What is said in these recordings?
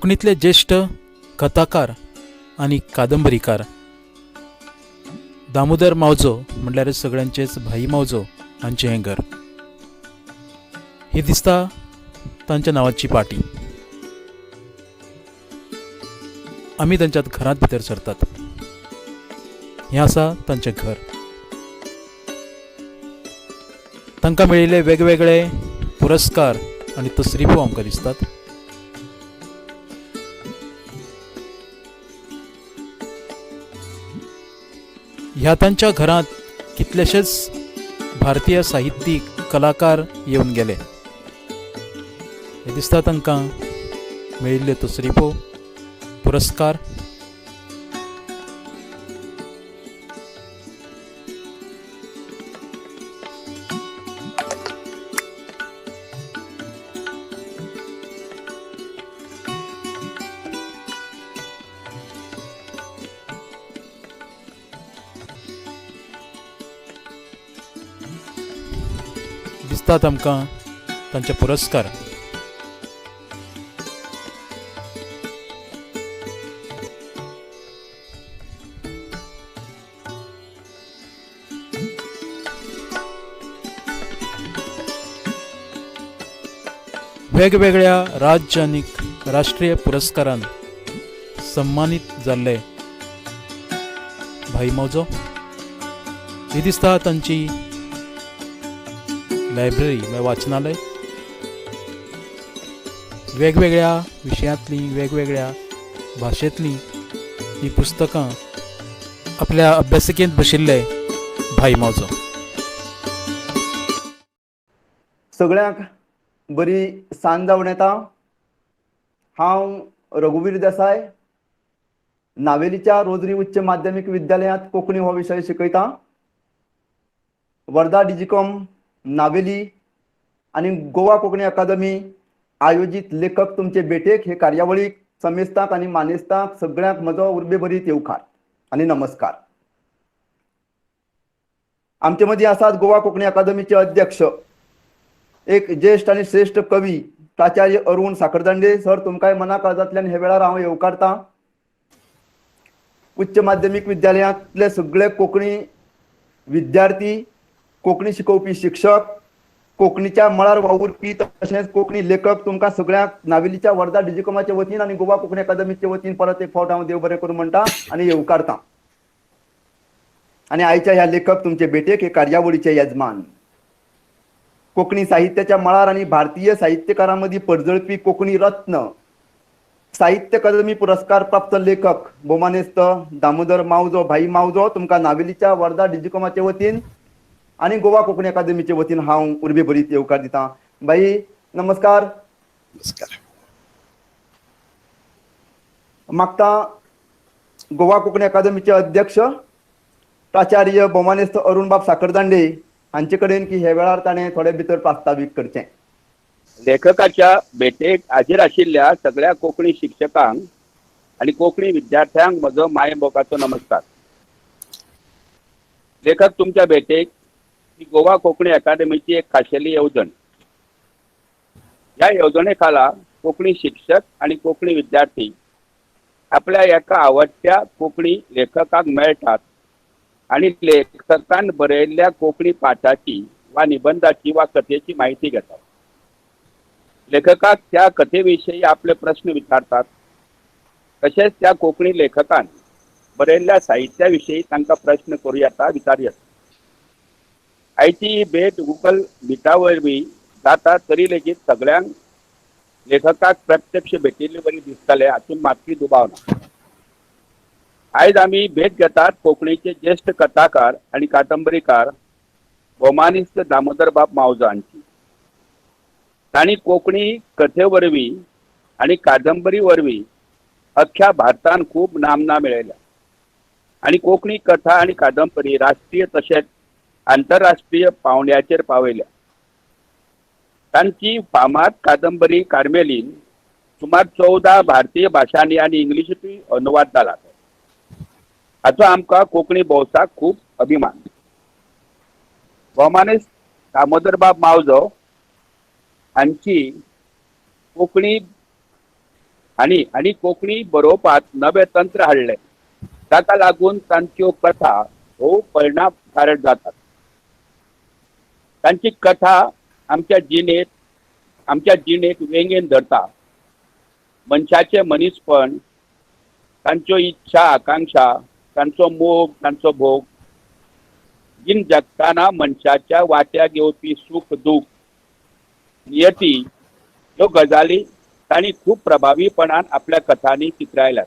कोंकणीतले ज्येष्ठ कथाकार आणि कादंबरीकार दामोदर मावजो म्हणल्यार सगळ्यांचेच भाई मावजो हांचें हें घर. ही दिसता तांच्या नांवाची पाटी. आमी तांच्यात घरांत भितर सरतात. हें आसा तांचें घर. तांकां मेळिल्ले वेगवेगळे पुरस्कार आनी तसरिफो आमकां दिसतात. ह्या तांच्या घरांत कितलेशेच भारतीय साहित्यीक कलाकार येवन गेले. हे दिसता तांकां मेळिल्ले तसरिफो, पुरस्कार. दिसतात आमकां तांचे पुरस्कार. वेगवेगळ्या राज्य आनी राष्ट्रीय पुरस्कारान सन्मानीत जाल्ले भाई मावजो. ही दिसता तांची लायब्ररी म्हणजे वाचनालय. वेगवेगळ्या विशयांतलीं वेगवेगळ्या भाशेंतलीं ही पुस्तकां आपल्या अभ्यासिकेंत बशिल्ले भाई मावजो. सगळ्यांक बरी सांज जावन येता. हांव रघुवीर देसाय नावेलीच्या रोजरी उच्च माध्यमीक विद्यालयांत कोंकणी हो विशय शिकयता. वर्धा डिजिकॉम नावेली आणि गोवा कोंकणी अकादमी आयोजित लेखक तुमचे भेटेक हे कार्यावळीक समेस्ताक आणि मानेस्ताक सगळ्यांक म्हजो उर्बेभरीत येवकार आणि नमस्कार. आमचे मदीं आसात गोवा कोंकणी अकादमीचे अध्यक्ष, एक ज्येष्ठ आणि श्रेष्ठ कवी प्राचार्य अरुण साखरदांडे सर. तुमकांय मना काळजांतल्यान हे वेळार हांव येवकारतां. उच्च माध्यमीक विद्यालयांतले सगळे कोंकणी विद्यार्थी, कोंकणी शिकोवपी शिक्षक, कोंकणीच्या मळार वावुरपी तशेंच कोंकणी लेखक तुमकां सगळ्यांक नावेलीच्या वर्धा डिजिकॉमाच्या वतीन आणि गोवा कोंकणी अकादमीच्या वतीन परत एक फावट हांव देव बरें करूं म्हणटा आणि येवकारतां. आणि आयच्या ह्या लेखक तुमचे भेटेक हे कार्यावळीचे येजमान. कोंकणी साहित्याच्या मळार आणि भारतीय साहित्यकारांमदी पडजळपी कोंकणी रत्न, साहित्य अकादमी पुरस्कार प्राप्त लेखक भोमानेस्त दामोदर मावजो भाई मावजो तुमकां नावेलीच्या वर्धा डिजिकॉमाच्या वतीन आणि गोवा कोंकणी अकादमीच्या वतीन हांव उर्बेभरीत येवकार दितां. भाई नमस्कार. नमस्कार. मागता गोवा कोंकणी अकादमीचे अध्यक्ष प्राचार्य भोमानेस्त अरुण बाब साखरदांडे हांचे कडेन की हे वेळार ताणें थोडे भितर प्रास्तावीक करचें. लेखकाच्या भेटेक हाजीर आशिल्ल्या सगळ्या कोंकणी शिक्षकांक आणि कोंकणी विद्यार्थ्यांक म्हजो मायेमोगाचो नमस्कार. लेखक तुमच्या भेटेक ही गोवा कोंकणी अकादमीची एक खाशेली येवजण. ह्या येवजणे खाला कोंकणी शिक्षक आणि कोंकणी विद्यार्थी आपल्या एका आवडत्या कोंकणी लेखकाक मेळटात आणि लेखकान बरयल्ल्या कोंकणी पाठाची वा निबंधाची वा कथेची माहिती घेतात. लेखकाक त्या कथेविषयी आपले प्रश्न विचारतात. तसेच त्या कोंकणी लेखकान बरयल्ल्या साहित्याविषयी तांकां प्रश्न करूं येता, विचारूं येता. आयची ही भेट गुगल मिटा वरवीं जाता तरी लेगीत सगळ्यांक लेखकाक प्रत्यक्ष भेटिल्ली बरी दिसतले हातून मातूय दुबाव ना. आयज आमी भेट घेतात कोंकणीचे ज्येष्ठ कथाकार आणि कादंबरीकार भोमानिस्त दामोदर बाब मावजो हांची. तांणी कोंकणी कथे वरवीं आणि कादंबरी वरवीं अख्ख्या भारतान खूब नामना मेळयल्या आणि कोंकणी कथा आणि कादंबरी राष्ट्रीय तशेंच आंतरराष्ट्रीय पावंड्याचेर पावयल्या. तांची फामाद कादंबरी कार्मेलीन सुमार 14 भारतीय भाशांनी आणि इंग्लिशींतूय अनुवाद जाला. हाचो आमकां कोंकणी भोवसाक खूब अभिमान. भोमानेस्त दामोदर बाब मावजो हांची कोंकणी आणि आणि कोंकणी बरोवपाक नवे तंत्र हाडले. ताका लागून तांच्यो कथा हो परिणामकारक जातात. तांची कथा आमच्या जिणेक वेंगेन धरता. मनशाचे मनीसपण, तांच्यो इच्छा आकांक्षा, तांचो मोग, तांचो भोग, जीण जगताना मनशाच्या वाट्याक येवपी सुख दुःख, नियती ह्यो गजाली तांणी खूब प्रभावीपणान आपल्या कथांनी चित्रायल्यात.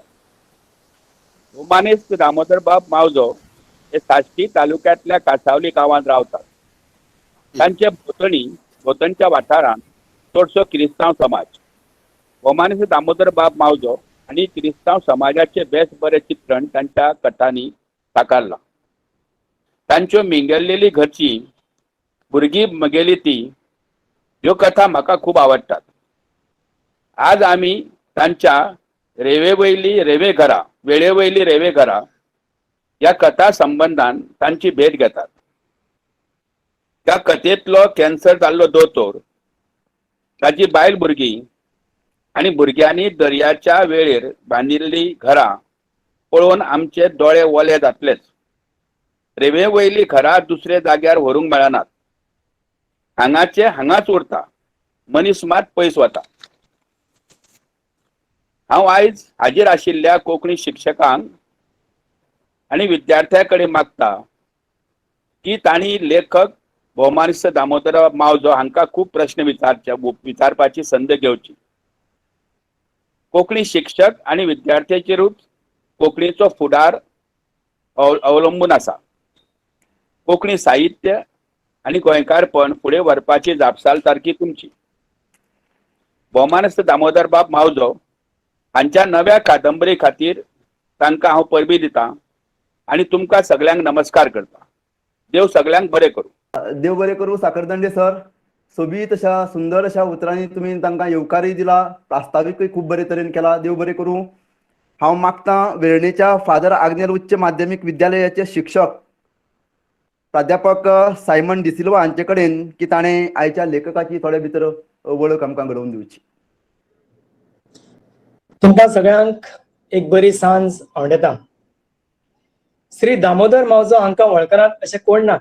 उमानेस्त दामोदरबाब मावजो हे साश्टी तालुक्यांतल्या कासावली गांवांत रावतात. तांचे भोंवतणच्या वाठारांत चडसो क्रिस्तांव समाज. ओमानेस्त दामोदरबाब मावजो आणि क्रिस्तांव समाजाचे बेस बरे चित्रण तांच्या कथांनी साकारला. तांच्यो मिंगल्लेली घरची, भुरगीं मगेली ती, ह्यो कथा म्हाका खूब आवडटात. आज आमी तांच्या वेळेवयली रेवे घरा या कथा संबंधान तांची भेट घेतात. त्या कथेतलो कॅन्सर जाल्लो दोतोर, ताची बायल भुरगीं आणि भुरग्यांनी दर्याच्या वेळेर बांदिल्ली घरां पळोवन आमचे दोळे ओले जातलेच. रेवे वयली घरां दुसरे जाग्यार व्हरूंक मेळनात. हांगाचे हांगाच उरता, मनीस मात पयस वता. हांव आयज हाजीर आशिल्ल्या कोंकणी शिक्षकांक आनी विद्यार्थ्यां कडेन मागता की तांणी लेखक भौमानिस्त दामोदरराव मावजो हांकां खूब प्रश्न विचारपाची संद घेवची. कोंकणी शिक्षक आनी विद्यार्थ्यांचेरूच कोंकणीचो फुडार अवलंबून आसा. कोंकणी साहित्य आनी गोंयकारपण फुडें व्हरपाची जापसालदारकी तुमची. भौमानिस्त दामोदरबाब मावजो हांच्या नव्या कादंबरी खातीर तांकां हांव परबीं दितां आनी तुमकां सगळ्यांक नमस्कार करता. देव सगळ्यांक बरें करूं. देव बरें करूं. साखरदंडे सर, सोबीत अशा सुंदर अशा उतरांनी तुम्ही तांकां येवकारय दिला, प्रास्ताविकय खूब बरे तरेन केला. देव बरें करूं. हांव मागतां वेर्णेच्या फादर आग्नेल उच्च माध्यमीक विद्यालयाचे शिक्षक प्राध्यापक सायमन डिसिल्वा हांचे कडेन की ताणें आयच्या लेखकाची थोडे भितर वळख आमकां घडोवन दिवची. तुमकां सगळ्यांक एक बरी सांज आवडेता. श्री दामोदर मावजो हांकां वळखनात अशें कोण ना,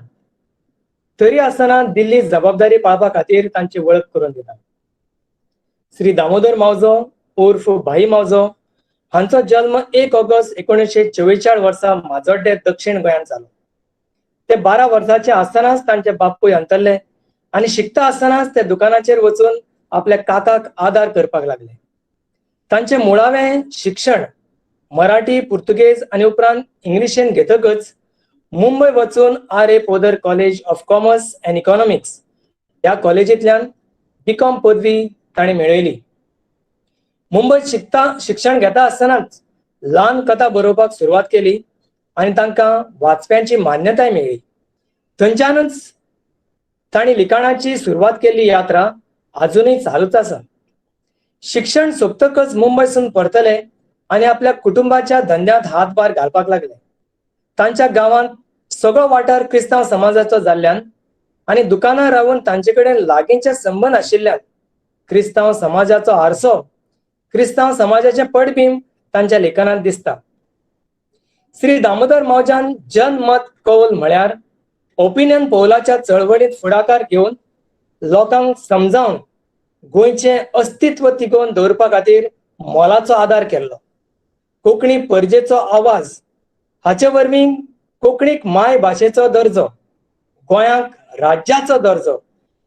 तरी आसतना दिल्ली जबाबदारी पाळपा खातीर तांची वळख करून दिता. श्री दामोदर मावजो उर्फ भाई मावजो हांचो जल्म 1 ऑगस्ट 1944 वर्सा माजोड्डे दक्षिण गोंयांत जालो. ते 12 वर्साचे आसतनाच तांचे बापूय अंतरले आनी शिकता आसतनाच ते दुकानाचेर वचून आपल्या काकाक आदार करपाक लागले. तांचे मुळावें शिक्षण मराठी, पुर्तुगेज आनी उपरांत इंग्लिशेन घेतकच मुंबय वचून R.A. Podar college of commerce and economics ह्या कॉलेजींतल्यान B.Com पदवी ताणें मेळयली. मुंबयत शिक्षण घेता आसतनाच ल्हान कथा बरोवपाक सुरवात केली आनी तांकां वाचप्यांची मान्यताय मेळ्ळी. थंयच्यानच तांणी लिखाणाची सुरवात केल्ली यात्रा अजूनय चालूच आसा. शिक्षण सोंपतकच मुंबयसून परतले आनी आपल्या कुटुंबाच्या धंद्यात हातभार घालपाक लागले. तांच्या गांवांत सगळो वाठार क्रिस्तांव समाजाचो जाल्ल्यान आनी दुकानार रावून तांचे कडेन लागींचे संबंद आशिल्ल्यान क्रिस्तांव समाजाचो आरसो, क्रिस्तांव समाजाचे पडबीम तांच्या लेखनांत दिसता. श्री दामोदर मावजान जनमत कौल म्हळ्यार ओपिनियन पोलाच्या चळवळीत फुडाकार घेवन लोकांक समजावन गोंयचे अस्तित्व तिगोवन दवरपा खातीर मोलाचो आदार केल्लो. कोंकणी परजेचो आवाज हाचे वरवीं कोंकणीक माय भाशेचो दर्जो, गोंयांक राज्याचो दर्जो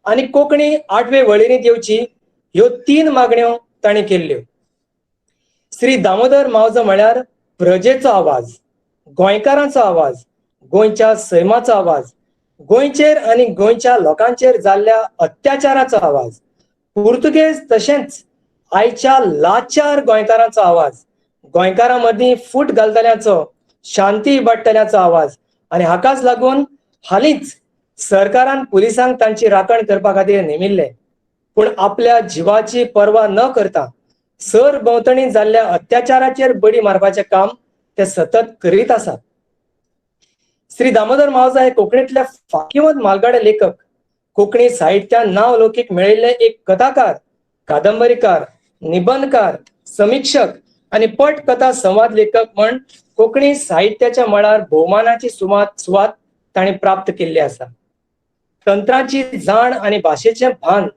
आनी कोंकणी 8वे वळेरींत येवची ह्यो 3 मागण्यो तांणी केल्ल्यो. श्री दामोदर मावजो म्हळ्यार प्रजेचो आवाज, गोंयकारांचो आवाज, गोंयच्या सैमाचो आवाज, गोंयचेर आनी गोंयच्या लोकांचेर जाल्ल्या अत्याचाराचो आवाज, पुर्तुगेज तशेंच आयच्या लाचार गोंयकारांचो आवाज, गोंयकारां मदीं फूट घालतल्याचो, शांती इबाडटल्याचो आवाज आनी हाकाच लागून हालींच सरकारान पुलिसांक तांची राखण करपा खातीर नेमिल्ले, पूण आपल्या जिवाची पर्वा न करता सरभोंवतणी जाल्ल्या अत्याचाराचेर बडी मारपाचें काम ते सतत करीत आसात. श्री दामोदर मावजो हे कोंकणीतले फांकीवंत मालगाडे लेखक, कोंकणी साहित्यान नांव लौकीक मेळयिल्ले एक कथाकार, कादंबरीकार, निबंधकार, समीक्षक आणि पटकथा संवाद लेखक म्हण कोंकणी साहित्याच्या मळार भोवमानाची सुवात ताणें प्राप्त केल्ली आसा. तंत्राची जाण आणि भाशेचें भान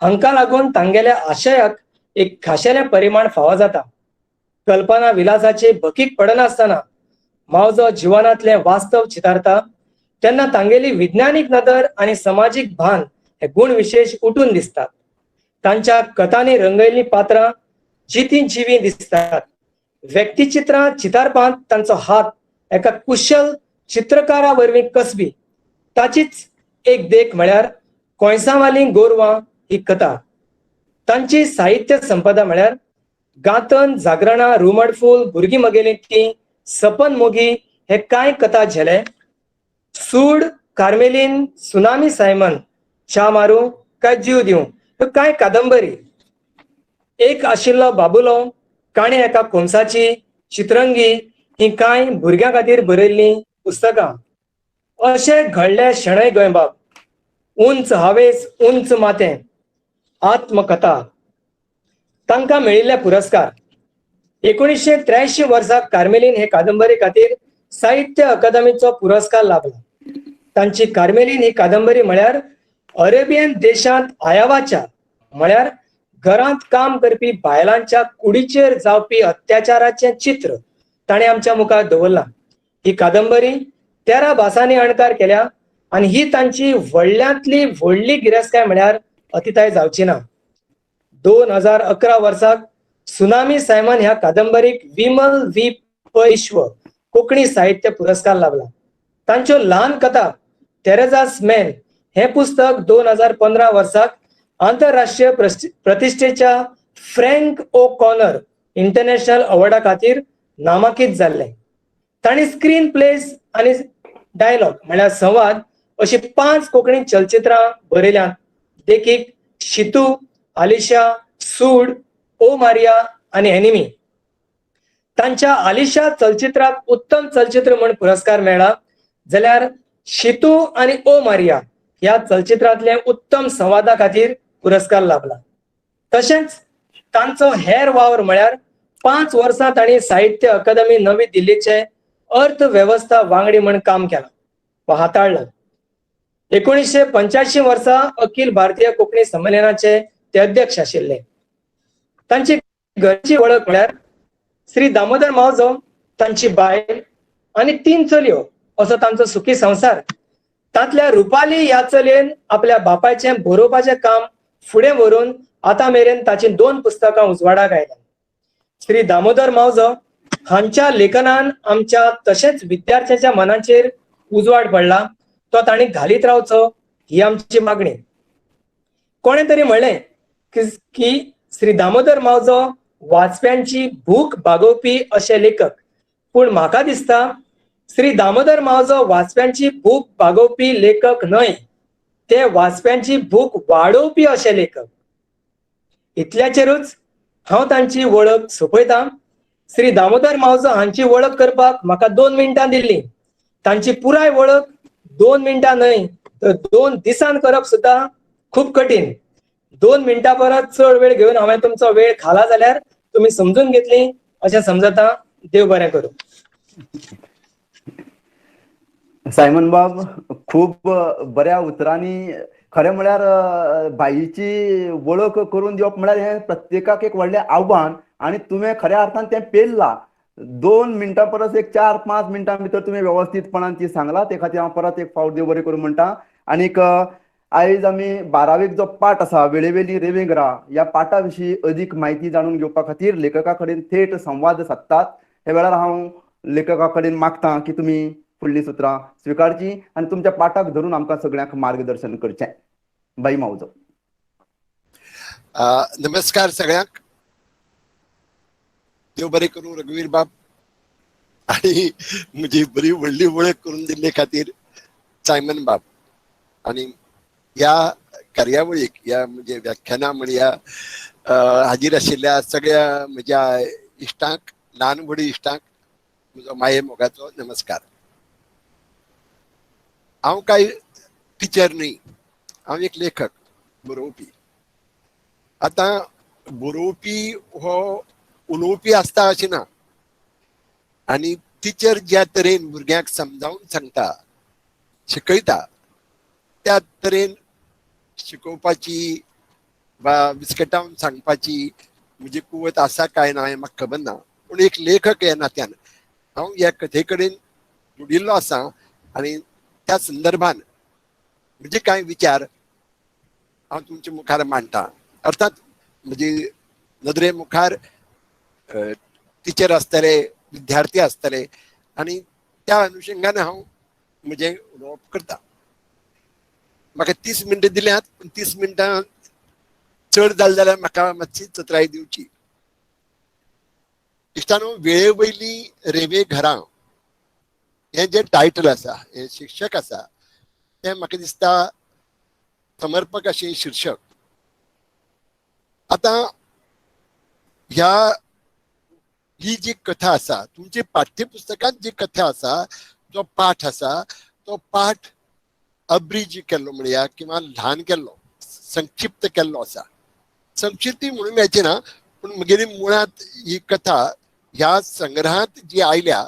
हांकां लागून तांगेल्या आशयाक एक खाशेलें परिमाण फावो जाता. कल्पना विलासाची भकीक पडनासतना मावजो जिवनांतलें वास्तव चितारता तेन्ना तांगेली विज्ञानीक नदर आणि समाजीक भान हे गुण विशेष उठून दिसतात. तांच्या कथांनी रंगयल्ली पात्रां जिती जिवी दिसतात. व्यक्तिचित्रां चितारपांत तांचो हात एका कुशल चित्रकारा वरवीं कसबी. ताचीच एक देख म्हळ्यार कोळसावाली गोरवां ही कथा. तांची साहित्य संपदा म्हळ्यार गातन, जागरणां, रुमडफूल, भुरगीं मगेलीं तीं, सपन मोगी हे कांय कथा झेले. सूड, कार्मेलीन, सुनामी सायमन, च्या मारू काय जीव दिवं ह्यो कांय कादंबरी. एक आशिल्लो बाबुलो, काणी एका कोमसाची, चित्रंगी ही कांय भुरग्यां खातीर बरयल्लीं पुस्तकां. अशें घडले शणै गोंयबाब, उंच हावेस उंच माथें, आत्मकथा. तांकां मेळिल्ले पुरस्कार. 1983 वर्सा कार्मेलीन हे कादंबरी खातीर साहित्य अकादमीचो पुरस्कार लाभला. तांची कार्मेलीन ही कादंबरी म्हळ्यार अरेबियन देशांत आयावाच्या म्हळ्यार घरांत काम करपी बायलांच्या कुडीचेर जावपी अत्याचाराचें चित्र ताणें आमच्या मुखार दवरलां. ही कादंबरी 13 भासांनी अणकार केल्या आणि ही तांची व्हडल्यांतली व्हडली गिरेस्तकाय म्हळ्यार अतिताय जावची ना. 2011 वर्साक सुनामी सायमन ह्या कादंबरीक विमल व्ही पैश्व कोंकणी साहित्य पुरस्कार लाभला. तांच्यो ल्हान कथा तेरेजास मॅन हे पुस्तक 2015 वर्साक आंतरराष्ट्रीय प्रतिश्ठेच्या फ्रँक ओ कॉर्नर इंटरनॅशनल अवॉर्डा खातीर नामांकीत जाल्ले. तांणी स्क्रीन प्लेस आणि डायलॉग म्हळ्यार संवाद अशी 5 कोंकणी चलचित्रां बरयल्यात. देखीक शितू, आलिशा, सूड, ओ मारिया आणि एनिमी. तांच्या आलिशा चलचित्राक उत्तम चलचित्र म्हूण पुरस्कार मेळ्ळा जाल्यार शितू आणि ओ मारिया ह्या चलचित्रांतले उत्तम संवादा खातीर पुरस्कार लाभला. तशेंच तांचो हेर वावर म्हळ्यार 5 वर्सां तांणी साहित्य अकादमी नवी दिल्लीचे अर्थवेवस्था वांगडी म्हूण काम केलां वा हाताळ्ळां. 1985 वर्सा अखिल भारतीय कोंकणी संमेलनाचे ते अध्यक्ष आशिल्ले. तांची घरची वळख म्हळ्यार श्री दामोदर मावजो, तांची बायल आणि 3 चलयो असो तांचो सुखी संसार. तांतल्या रुपाली ह्या चलयेन आपल्या बापायचें बरोवपाचें काम फुडें व्हरून आतां मेरेन ताची 2 पुस्तकां उजवाडाक आयल्यात. श्री दामोदर मावजो हांच्या लेखनान आमच्या तशेंच विद्यार्थ्यांच्या मनाचेर उजवाड पडला. तो तांणी घालीत रावचो ही आमची मागणी. कोणें तरी म्हणलें की श्री दामोदर मावजो वाचप्यांची भूक भागोवपी अशे लेखक. पूण म्हाका दिसता श्री दामोदर मावजो वाचप्यांची भूक भागोवपी लेखक न्हय, ते वाचप्यांची भूक वाडोवपी अशे लेखक. इतल्याचेरूच हांव तांची वळख सोंपयतां. श्री दामोदर मावजो हांची वळख करपाक म्हाका 2 मिनटां दिल्लीं. तांची पुराय वळख 2 मिनटां न्हय तर 2 दिसान करप सुद्दां खूब कठीण. 2 मिनटां परस चड वेळ घेवन हांवें तुमचो वेळ खाला जाल्यार तुमी समजून घेतली अशें समजता. देव बरें करूं. सायमन बाब, खूब बऱ्या उतरांनी खरें म्हळ्यार बाईची वळख करून दिवप म्हळ्यार हें प्रत्येकाक एक व्हडलें आव्हान आणि तुवें खऱ्या अर्थान तें पेललां. 2 मिनटां परस एक 4-5 मिनटां भितर तुवें वेवस्थीतपणान ती सांगला. ते खातीर हांव परत एक फावट देव बरें करूं म्हणटा. आनीक आयज आमी 12वेक जो पाठ आसा वेळेवेली रेवेंगरा ह्या पाठा विशीं अदीक म्हायती जाणून घेवपा खातीर लेखका कडेन थेट संवाद सादतात. हे वेळार हांव लेखका कडेन मागतां की तुमी फुडलीं सुत्रां स्विकारची आनी तुमच्या पाठाक धरून आमकां सगळ्यांक मार्गदर्शन करचें. बाई मावजो. नमस्कार सगळ्यांक. देव बरें करूं रघुवीर बाब आणि म्हजी बरी व्हडली वळख करून दिल्ले खातीर सायमन बाब. आणि ह्या कार्यावळीक ह्या म्हणजे व्याख्याना म्हणया हाजीर आशिल्ल्या सगळ्या म्हज्या इश्टांक, ल्हान व्हडी इश्टांक म्हजो माये मोगाचो नमस्कार. हांव कांय टिचर न्हय, हांव एक लेखक, बरोवपी. आतां बरोवपी हो उलोवपी आसता अशें ना आनी टिचर ज्या तरेन भुरग्यांक समजावून सांगता शिकयता त्या तरेन शिकोवपाची वा विस्कटावन सांगपाची म्हजी कुवत आसा काय ना हें म्हाका खबर ना पूण एक लेखक ह्या नात्यान हांव ह्या कथे कडेन जोडिल्लो आसा आनी त्या संदर्भान म्हणजे कांय विचार हांव तुमचे मुखार मांडटा अर्थात म्हणजे नदरे मुखार टिचर आसतले विद्यार्थी आसतले आनी त्या अनुशंगान हांव म्हजें उलोवप करता म्हाका 30 मिनटां दिल्यात पूण 30 मिनटां चड जालें जाल्यार म्हाका मातशी चतराई दिवची इश्टानो वेळे वयली रेवे घरां हें जें टायटल आसा हें शिक्षक आसा तें म्हाका दिसता समर्पक अशें शीर्षक आतां ह्या ही जी कथा आसा तुमची पाठ्यपुस्तकांत जी कथा आसा जो पाठ आसा तो पाठ अब्रिज केल्लो म्हणया किंवा ल्हान केल्लो संक्षिप्त केल्लो आसा संक्षिप्ती म्हणून मेळची ना पूण म्हगेली मुळात ही कथा ह्या संग्रहांत जी आयल्या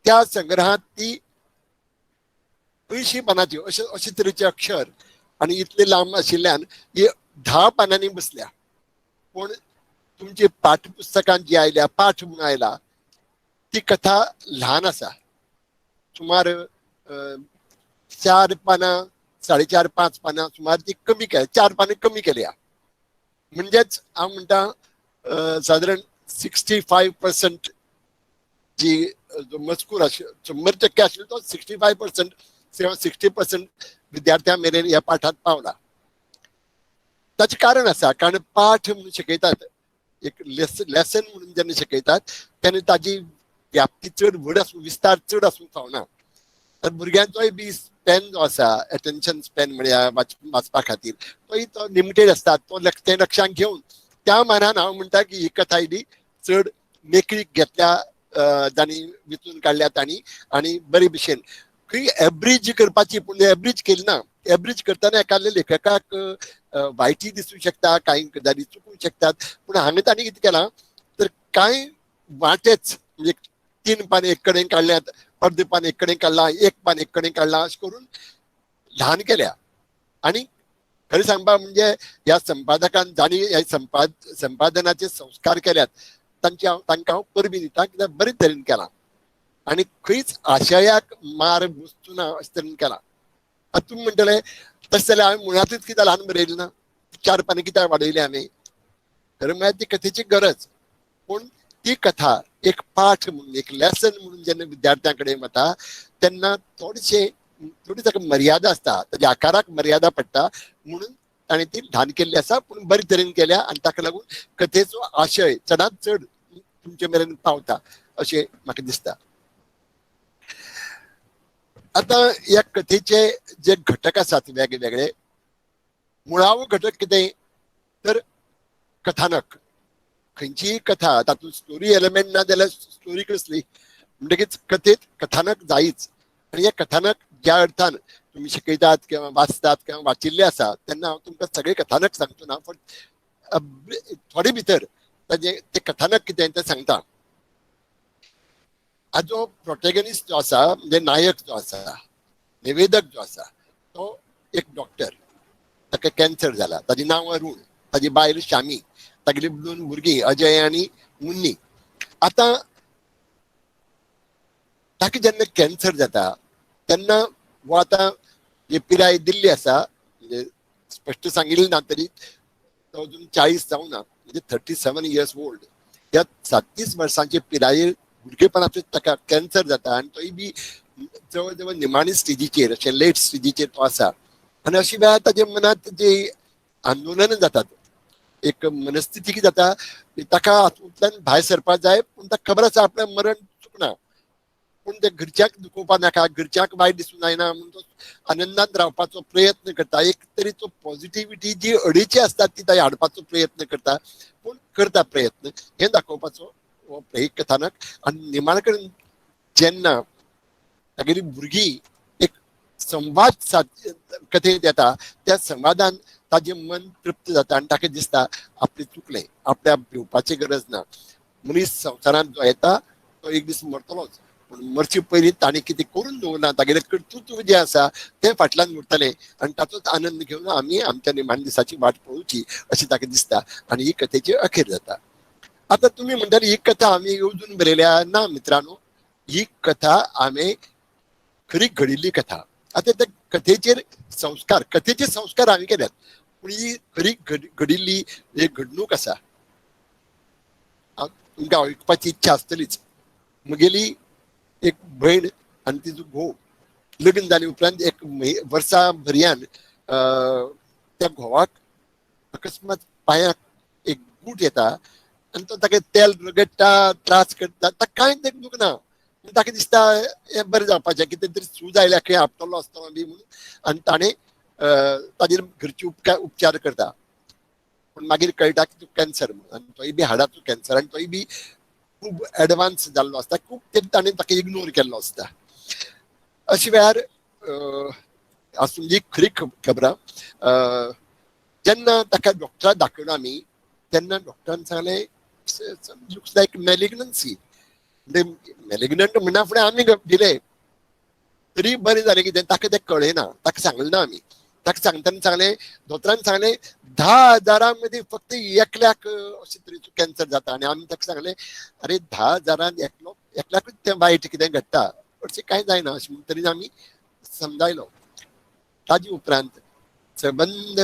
त्या संग्रहांत ती 80 पानांची अशे तरेचे अक्षर आनी इतले लांब आशिल्ल्यान ही 10 पानांनी बसल्या पूण तुमची पाठ्यपुस्तकांत जी आयल्या पाठ म्हणून आयला ती कथा ल्हान आसा सुमार 4 पानां 4.5 5 पानां सुमार ती कमी केल्या 4 पानां कमी केल्या म्हणजेच हांव म्हणटा सादारण 65% जी जो मजकूर 100% आशिल्लो तो 65% किंवा 60% विद्यार्थ्यां मेरेन ह्या पाठांत पावला ताचें कारण आसा कारण पाठ म्हणून शिकयतात एक लेसन म्हणून जेन्ना शिकयतात तेन्ना ताजी व्याप्ती चड व्हड आसूं विस्तार चड आसूंक फावना तर भुरग्यांचोय बी स्पॅन जो आसा एटेन्शन स्पॅन म्हणया वाचपा खातीर तोय तो लिमिटेड आसता तो तें लक्षांत घेवन त्या मानान हांव म्हणटा की ही कथा इली चड मेकळीक घेतल्या तांणी विचून काडल्या तांणी आनी बरे भशेन खंय एब्रिज करपाची पूण एब्रिज केली ना एब्रिज करतना एखाद्या लेखकाक वायटी दिसूंक शकता कांय गजाली चुकूंक शकतात पूण हांगा तांणी कितें केलां तर कांय वाटेच म्हणजे 3 पान एक कडेन काडल्यात अर्द पान एक कडेन काडलां 1 पान एक कडेन काडलां अशें करून ल्हान केल्या आनी खरें सांगपाक म्हणजे ह्या संपादकान जाणी ह्या संपादनाचे संस्कार केल्यात तांकां हांव परबी दिता कित्याक बरे तरेन केलां आनी खंयच आशयाक मार बसचो ना अशे तरेन केलां आतां तुमी म्हणटले तशें जाल्यार हांवें मुळांतूच कित्याक ल्हान बरयलें ना 4 पानां कित्याक वाडयली हांवें खरें म्हळ्यार ती कथेची गरज पूण ती कथा एक पाठ म्हणून एक लेसन म्हणून जेन्ना विद्यार्थ्यां कडेन वता तेन्ना थोडी ताका मर्यादा आसता ताच्या आकाराक मर्यादा पडटा म्हणून ताणें ती ल्हान केल्ली आसा पूण बरे तरेन केल्या आनी ताका लागून कथेचो आशय चडांत चड तुमचे मेरेन पावता अशें म्हाका दिसता आता ह्या कथेचे जे घटक आसात वेगवेगळे मुळावो घटक कितें तर कथानक खंयचीय कथा तातूंत स्टोरी एलिमेंट ना जाल्यार स्टोरी कसली म्हणटकीच कथेत कथानक जायच आनी हे कथानक ज्या अर्थान तुम्ही शिकयतात किंवा वाचतात किंवा वाचिल्ले आसा तेन्ना हांव तुमकां सगळे कथानक सांगचो ना पण थोडे भितर ताजे ते कथानक कितें तें सांगता हाजो प्रोटेगनिस्ट जो आसा म्हणजे नायक जो आसा निवेदक जो आसा तो एक डॉक्टर ताका कॅन्सर जाला ताजें नांव अरुण ताजी बायल शामी तागेली 2 भुरगीं अजय आनी मुन्नी आतां ताका जेन्ना कॅन्सर जाता तेन्ना वो आतां जी पिराय दिल्ली आसा म्हणजे स्पश्ट सांगिल्ली ना तरी तो अजून 40 जावना म्हणजे 37 इयर्स ओल्ड ह्या 37 वर्सांचे पिरायेर भुरगेपणाचो ताका कॅन्सर जाता आनी तोय बी जवळ जवळ निमाणी स्टेजीचेर अशें लेट स्टेजीचेर तो आसा आनी अशें वेळार ताच्या मनांत जे आंदोलन जातात एक मनस्थिती कितें जाता ताका हातूंतल्यान भायर सरपाक जाय पूण ताका खबर आसा आपलें मरण चुकना पूण ते घरच्यांक दुखोवपा नाका घरच्यांक वायट दिसूं जायना म्हणून तो आनंदात रावपाचो प्रयत्न करता एक तरी तो पॉझिटिव्हिटी जी अडीची आसता ती ताणें हाडपाचो प्रयत्न करता पूण करता प्रयत्न हें दाखोवपाचो हो एक कथानक आनी निमाणे कडेन जेन्ना तागेली भुरगीं एक संवाद कथेत येता त्या संवादान ताजे मन तृप्त जाता आणि ताका दिसता आपले चुकले आपल्या भिवपाची गरज ना. मनीस संवसारात जो येता तो एक दीस मरतलोच पण मरचे पयलीं ताणें कितें करून दवरना तागेलें कर्तृत्व जें आसा तें फाटल्यान उरतलें आणि ताचोच आनंद घेवन आमी आमच्या निमाण दिसाची वाट पळोवची अशें ताका दिसता आणि ही कथेची अखेर जाता. आता तुम्ही म्हणटाली ही कथा आमी येवजून बरयल्या ना मित्रांनो, ही कथा आमी खरी घडिल्ली कथा. आता त्या कथेचे संस्कार आमी केल्यात पूण ही खरी घडिल्ली एक घडणूक आसा. तुमकां ऐकपाची इच्छा आसतलीच. म्हगेली एक भयण आनी तिजो घोव लग्न जाले उपरांत एक वर्सा भरयान त्या घोवाक अकस्मात पांयाक एक गूट येता आनी तो ताका तेल रगडटा त्रास करता ताका कांयच दुखना. ताका दिसता हें बरें जावपाचें कितें तरी सूज आयल्या खंय आपटलो आसतलो बी म्हणून आनी ताणें ताजेर घरचे उपचार करता. पण मागीर कळटा की तो कॅन्सर म्हणून आनी तोय बी हाडाचो कॅन्सर आनी तोय बी खूब एडवान्स जाल्लो आसता. खूब तें ताणें ताका इग्नोर केल्लो आसता. अशे वेळार आसून जी खरी खबरां जेन्ना ताका डॉक्टराक दाखयलो आमी तेन्ना डॉक्टरान सांगलें लुक्स लायक मॅलिग्नन्सी. म्हणजे मॅलिग्नंट म्हणना फुडें आमी दिले तरी बरें जालें कितें ताका तें कळयना. ताका सांगलें ना आमी. ताका सांगतना सांगलें दोतोरान सांगलें 10,000 मध्ये फक्त एकल्याक अशे तरेचो कॅन्सर जाता आनी आमी ताका सांगलें अरे 10,000 एकल्याकूच तें वायट कितें घडटा अशें कांय जायना अशें म्हणून तरी आमी समजायलो. ताजे उपरांत सबंद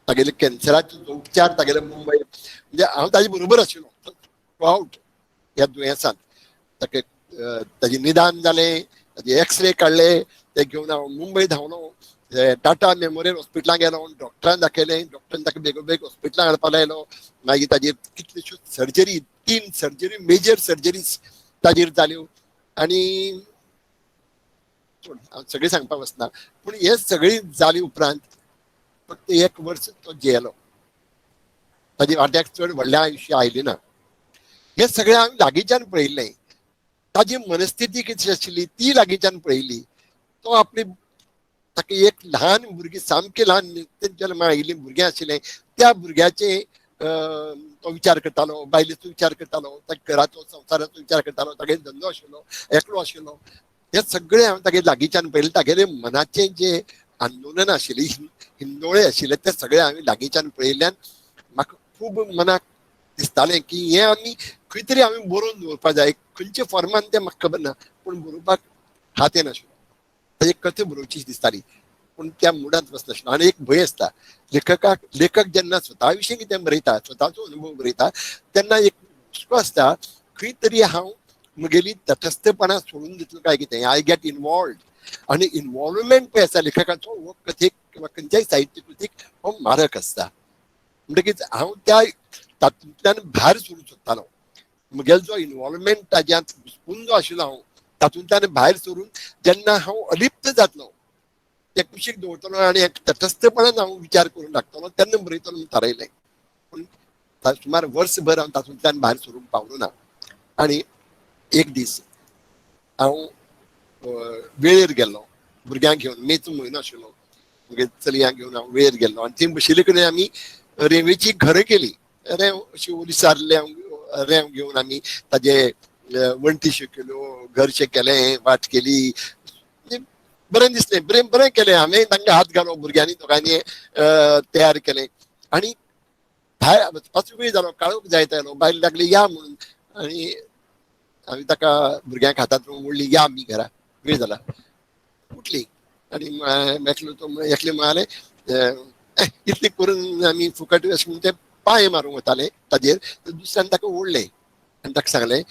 तागेले कॅन्सराचो उपचार तागेले मुंबय म्हणजे हांव ताजे बरोबर आशिल्लो थ्रू आउट ह्या दुयेंसांत. ताका ताजें निदान जालें ताजे एक्सरे काडले ते घेवन हांव मुंबय धांवलो. टाटा मेमोरियल हॉस्पिटलांत गेलो डॉक्टरान दाखयलें. डॉक्टरान ताका बेगोबेग हॉस्पिटलांत हाडपा लायलो. मागीर ताजेर कितल्योश्योच सर्जरी 3 सर्जरी मेजर सर्जरीज ताजेर जाल्यो आनी हांव सगळें सांगपाक वचना पूण हे सगळी जाली उपरांत फक्त 1 वर्स तो जियेलो. ताजे वाट्याक चड व्हडलें आयुश्य आयलें ना. हे सगळें हांवें लागींच्यान पळयल्लें. ताजी मनस्थिती कशी आशिल्ली ती लागींच्यान पळयली. तो आपली ताका एक ल्हान भुरगीं सामकें ल्हान जल्मा आयिल्लीं भुरगें आशिल्लें त्या भुरग्याचे तो विचार करतालो बायलेचो विचार करतालो ताच्या घराचो संवसाराचो विचार करतालो. तागेलो धंदो आशिल्लो एकलो आशिल्लो. हे सगळें हांवें तागे लागींच्यान पळयलें. तागेले मनाचें जे आंदोलन आशिल्लें हिंदोळे आशिल्ले ते सगळें हांवें लागींच्यान पळयल्ल्यान म्हाका खूब मनाक दिसतालें की हें आमी खंय तरी हांवें बरोवन दवरपा जाय. खंयच्या फॉर्मान तें म्हाका खबर ना पूण बरोवपाक हात येनाशिल्लो. ताजी कथा बरोवची दिसताली पूण त्या मुडांत वचनाशिल्लो. आनी एक भंय आसता लेखक जेन्ना स्वता विशीं कितें बरयता स्वताचो अनुभव बरयता तेन्ना एक हुस्को आसता खंय तरी हांव म्हगेली तटस्थपणां सोडून दितलो काय कितें आय गेट इनवॉल्ड. आनी इनवॉल्वमेंट पळय आसा लेखकाचो हो कथेक किंवा खंयच्याय साहित्य कृतीक हो मारक आसता. म्हणटकीच हांव त्या तातूंतल्यान भायर सरूंक सोदतालो. म्हगेलो जो इनवॉल्वमेंट ताज्यांत घुस्पून जो आशिल्लो हांव तातूंतल्यान भायर सरून जेन्ना हांव अलिप्त जातलो ते कुशीक दवरतलो आनी एक तटस्थपणान हांव विचार करून लागतलो तेन्ना बरयतलो म्हणून थारायलें. पूण सुमार वर्सभर हांव तातूंतल्यान भायर सरूंक पावलो ना. आनी एक दीस हांव वेळेर गेल्लो भुरग्यांक घेवन मेचो म्हयनो आशिल्लो. म्हगे चलयांक घेवन हांव वेळेर गेल्लो आनी थंय बशिल्ले कडेन आमी रेंवेची घरां केली. रेंव अशी ओलिसार रेंव घेवन आमी ताजे वण्टी शेकल्यो घरशें केलें वाट केली. बरें दिसलें बरें केलें. हांवें तांकां हात घालो भुरग्यांनी दोगांनी तयार केलें आनी भायर वचपाचो वेळ जालो काळोख जायत आयलो. बायल लागली या म्हणून आनी हांवें ताका भुरग्यांक हातांत ओडली या आमी घरा वेळ जाला. उठली आनी एकले म्हणाले इतलें करून आमी फुकट अशें म्हणून ते पांय मारूंक वताले ताजेर. दुसऱ्यान ताका ओडलें आनी ताका सांगलें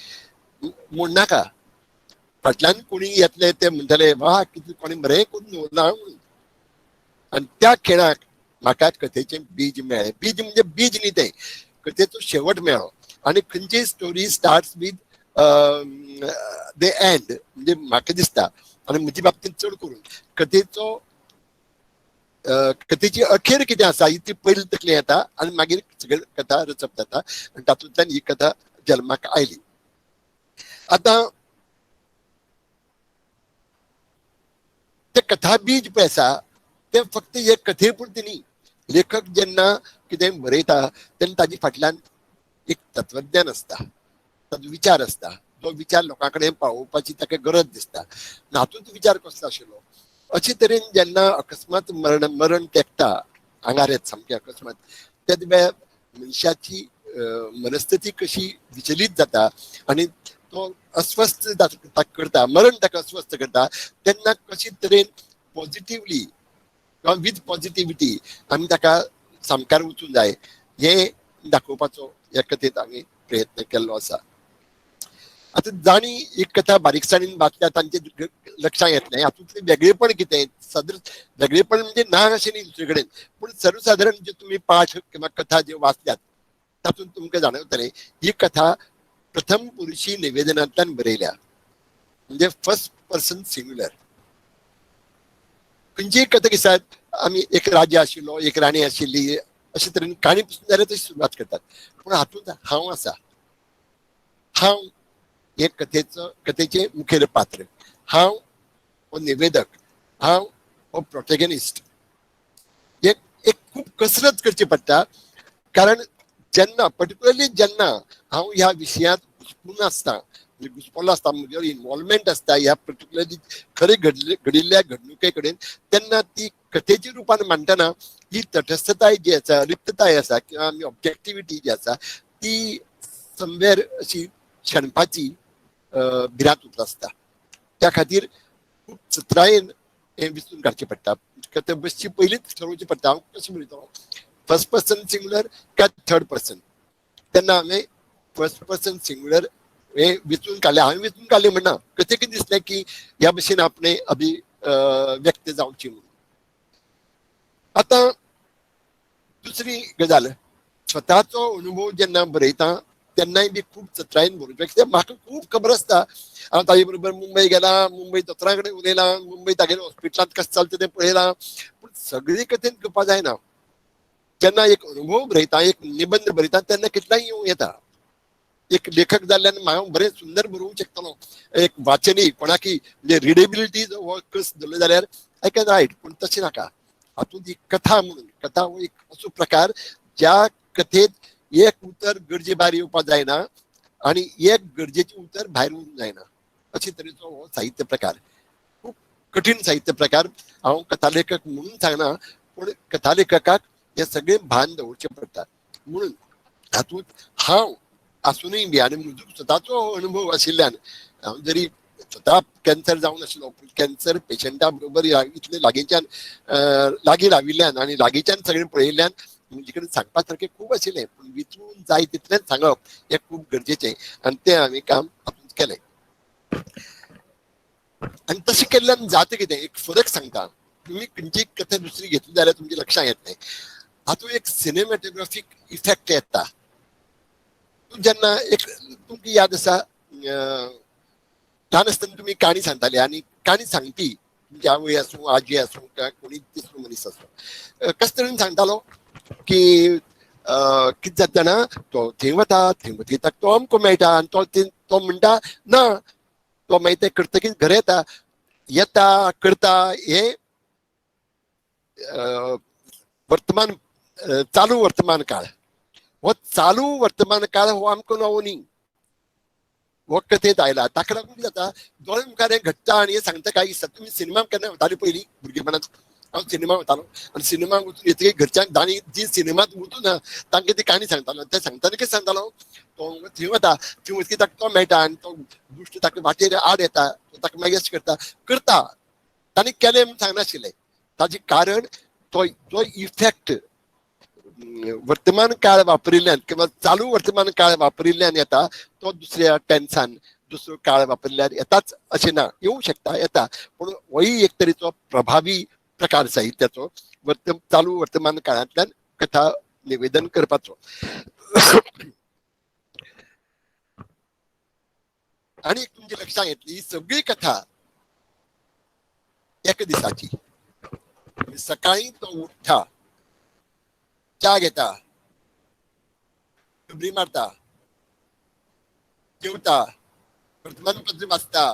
मोडनाका. फाटल्यान कोणी येतले ते म्हणटले वा कितें कोणी बरें करून दवरलां म्हणून. आनी त्या खेळाक म्हाका कथेचें बीज मेळ्ळें. बीज म्हणजे बीज न्ही तें कथेचो शेवट मेळ्ळो. आनी खंयची story starts with the end म्हणजे म्हाका दिसता आनी म्हजे बाबतींत चड करून कथेची अखेर कितें आसा ही ती पयली तकली येता आनी मागीर सगळी कथा रचप जाता आनी तातूंतल्यान ही कथा जल्माक आयली. आतां ते कथा बीज पळय आसा ते फक्त हे कथे पुरते न्ही. लेखक जेन्ना कितें बरयता तेन्ना ताजे फाटल्यान एक तत्वज्ञान असता, विचार असता. तो विचार लोकां कडेन पावोवपाची ताका गरज दिसता. हातूंत विचार कसलो आशिल्लो, अशे तरेन जेन्ना अकस्मात मरण तेंकता आंगार येता सामकें अकस्मात, त्या वेळार मनशाची मनस्थिती कशी विचलीत जाता आनी तो अस्वस्थ करता, मरण ताका अस्वस्थ करता, तेन्ना कशी तरेन पॉझिटिव्हली किंवा विथ पॉझिटिव्हिटी आमी ताका सामकार वचूंक जाय हे दाखोवपाचो ह्या कथेत आमी प्रयत्न केल्लो आसा. आता जाणी एक कथा बारीकसाणीन वाचल्या तांचे लक्षात येतले हातूंतले वेगळेपण कितें, सदर वेगळेपण म्हणजे ना अशें न्ही दुसरे कडेन, पूण सर्वसाधारण जे तुम्ही पाठ किंवा कथा जे वाचल्यात तातूंत तुमकां जाणवतलें ही कथा प्रथम पुरुशी निवेदनांतल्यान बरयल्या, म्हणजे फर्स्ट पर्सन सिंग्युलर. खंयचीय कथा दिसतात आमी एक राजा आशिल्लो, एक राणी आशिल्ली, अशे तरेन काणी पासून जाल्यार तशी सुरवात करतात. पूण हातूंत हांव आसा, हांव हे कथेचे मुखेल पात्र, हांव हो निवेदक, हांव हो प्रोटेगनिस्ट. एक खूप कसरत करची पडटा, कारण जेन्ना पर्टिक्युलरली जेन्ना हांव ह्या विशयांत घुस्पून आसता, घुस्पलो आसता, म्हजो इन्वॉल्वमेंट आसता ह्या पर्टिक्युलरली खरे घडिल्ल्या घडणुके कडेन, तेन्ना ती कथेच्या रुपान मांडटना ही तटस्थताय जी आसा, रिक्तताय आसा किंवा आमी ऑब्जेक्टिव्हिटी जी आसा ती समवेर अशी शेणपाची भिरांत उरता आसता. त्या खातीर खूब चतरायेन हें विचून काडचें पडटा. कथा बसची पयलींच ठरोवचें पडटा हांव कशें बरयतलो, फर्स्ट पर्सन सिंग्युलर काय थर्ड पर्सन. तेन्ना हांवें फर्स्ट पर्सन सिंग्युलर हे वेचून काडलें. हांवें वेचून काडलें म्हणना, कथेक दिसलें की ह्या भशेन आपणें व्यक्त जावची म्हणून. आतां दुसरी गजाल, स्वताचो अनुभव जेन्ना बरयता तेन्नाय बी खूब चतरायेन बरोवचें, कित्याक म्हाका खूब खबर आसता. हांव ताजे बरोबर मुंबय गेला, मुंबय दोतोरा कडेन उलयलां, मुंबय तागेल्या हॉस्पिटलांत कशें चलता तें पळयलां, पूण सगळी कथेन करपा जायना. जेन्ना एक अनुभव बरयता, एक निबंध बरयता तेन्ना कितलाय येवं येता. एक लेखक जाल्ल्यान हांव बरें सुंदर बरोवंक शकतलो, एक वाचनी कोणाकी म्हणजे रिडेबिलिटी हो कस धरलो जाल्यार आय कॅन रायट, पूण तशें नाका. हातूंत एक कथा म्हणून, कथा हो एक असो प्रकार ज्या कथेत एक उतर गरजे भायर येवपाक जायना आनी एक गरजेचें उतर भायर वचूंक जायना, अशे तरेचो हो साहित्य प्रकार. खूब कठीण साहित्य प्रकार. हांव कथालेखक म्हणून सांगना, पूण कथालेखकाक हे सगळें भान दवरचें पडटा. म्हणून हातूंत हांव आसुनूय बी आनी म्हजो स्वताचो अनुभव आशिल्ल्यान, हांव जरी स्वता कॅन्सर जावन आशिल्लो, पूण कॅन्सर पेशंटा बरोबर इतले लागींच्यान लागीं राविल्ल्यान आनी लागींच्यान सगळें पळयिल्ल्यान म्हजे कडेन सांगपा सारकें खूब आशिल्लें, पूण विचून जाय तितलेंच सांगप हें खूब गरजेचें, आनी तें हांवें काम हातूंत केलें. आनी तशें केल्ल्यान जाता कितें, एक फरक सांगता. तुम्ही खंयची कथा दुसरी घेतली जाल्यार तुमच्या लक्षांत येतलें, हातूंत एक सिनेमॅटोग्राफीक इफेक्ट येता. जेन्ना एक तुमकां याद आसा, ल्हान आसतना तुमी काणी सांगताले आनी काणी सांगपी तुमची आवय आसूं, आजी आसूं, काय कोणी तिसरो मनीस आसूं, कशे तरेन सांगतालो की कितें जाता जाणा, तो थंय वता, थंय वतकीर ताका तो अमको मेळटा आनी तो म्हणटा ना, तो मागीर तें करतकीर घरा येता करता. हे वर्तमान चालू वर्तमान काळ, हो चालू वर्तमान काळ हो आमकां नवो न्ही, हो कथेत आयला. ताका लागून कितें जाता, दोळे मुखार हें घडटा आनी हें सांगता काय दिसता. तुमी सिनेमा केन्ना वताले पयलीं भुरगेपणांत? हांव सिनेमा वतालो आनी सिनेमा वचून येतकीर घरच्यांक आनी जी सिनेमांत वचूं ना तांकां ती काणी सांगतालो. ते सांगताना कितें सांगतालो, तो थंय वता, थंय वचकीर ताका तो मेळटा आनी तो दुश्ट ताका वाटेर आड येता, ताका मागीर अशें करता. तांणी केलें म्हूण सांगनाशिल्लें. ताजें कारण तो इफेक्ट वर्तमान काळ वापरिल्ल्यान किंवा चालू वर्तमान काळ वापरिल्ल्यान येता, तो दुसऱ्या टेन्सान दुसरो काळ वापरल्यार येताच अशें ना. येवं शकता, येता, पूण होय एक तरेचो प्रभावी प्रकार साहित्याचो चालू वर्तमान काळांतल्यान कथा निवेदन करपाचो. आनी तुमच्या लक्षांत येतली, ही सगळी कथा एका दिसाची. सकाळी तो उठ्ठा, च्या घेता, खबरी मारता, जेवता, वर्तमानपत्र वाचता,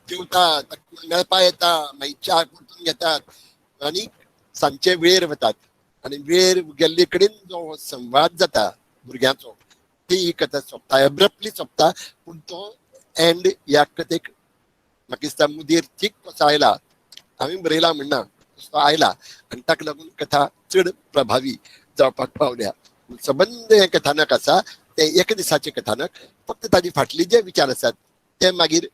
जेवतात, ताका मेळपा येता, मागीर च्या परतून घेतात आनी सांजचे वेळेर वतात. आनी वेळेर गेल्ले कडेन जो संवाद जाता भुरग्यांचो ती ही कथा सोंपता, एब्रप्टली सोंपता. पूण तो एंड ह्या कथेक म्हाका दिसता मुदेर ठीक कसो आयला, हांवें बरयला म्हणना, तसो आयला आनी ताका लागून कथा चड प्रभावी जावपाक पावल्या. सबंद हें कथानक आसा तें एक दिसाचें कथानक. फक्त ताजे फाटले जे विचार आसात ते मागीर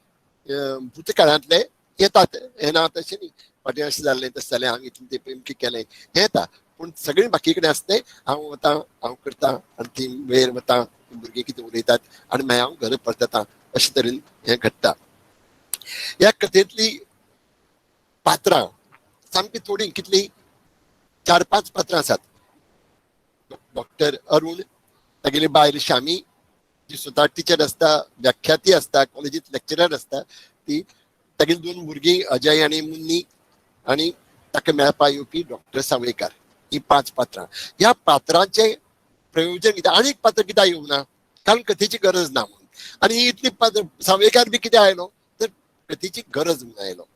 भूतकाळांतले येतात. हें ना तशें न्ही, फाटीं अशें जाल्लें तशें जालें, हांवें इतलें तें प्रेम केलें हें येता. पूण सगळें बाकी कडेन आसता तें हांव वतां, हांव करतां आनी ती वेळेर वतां, भुरगीं कितें उलयतात आनी मागीर हांव घरा परततां, अशे तरेन हें घडटा. ह्या कथेंतली पात्रां सामकी थोडी, कितलीं 4-5 पात्रां आसात. डॉक्टर अरुण, तागेली बायल शामी जी स्वता टिचर आसता, व्याख्याती आसता, कॉलेजींत लेक्चरर आसता ती, तागेली 2 भुरगीं अजय आनी मुन्नी, आनी ताका मेळपा येवपी डॉक्टर सावयकार. ही 5 पात्रां. ह्या पात्रांचे प्रयोजन कितें, आनीक पात्र कित्याक येवना, कारण कथेची गरज ना म्हणून. आनी ही इतली पात्र, सावयकार बी कित्याक आयलो तर कथेची गरज म्हणून आयलो.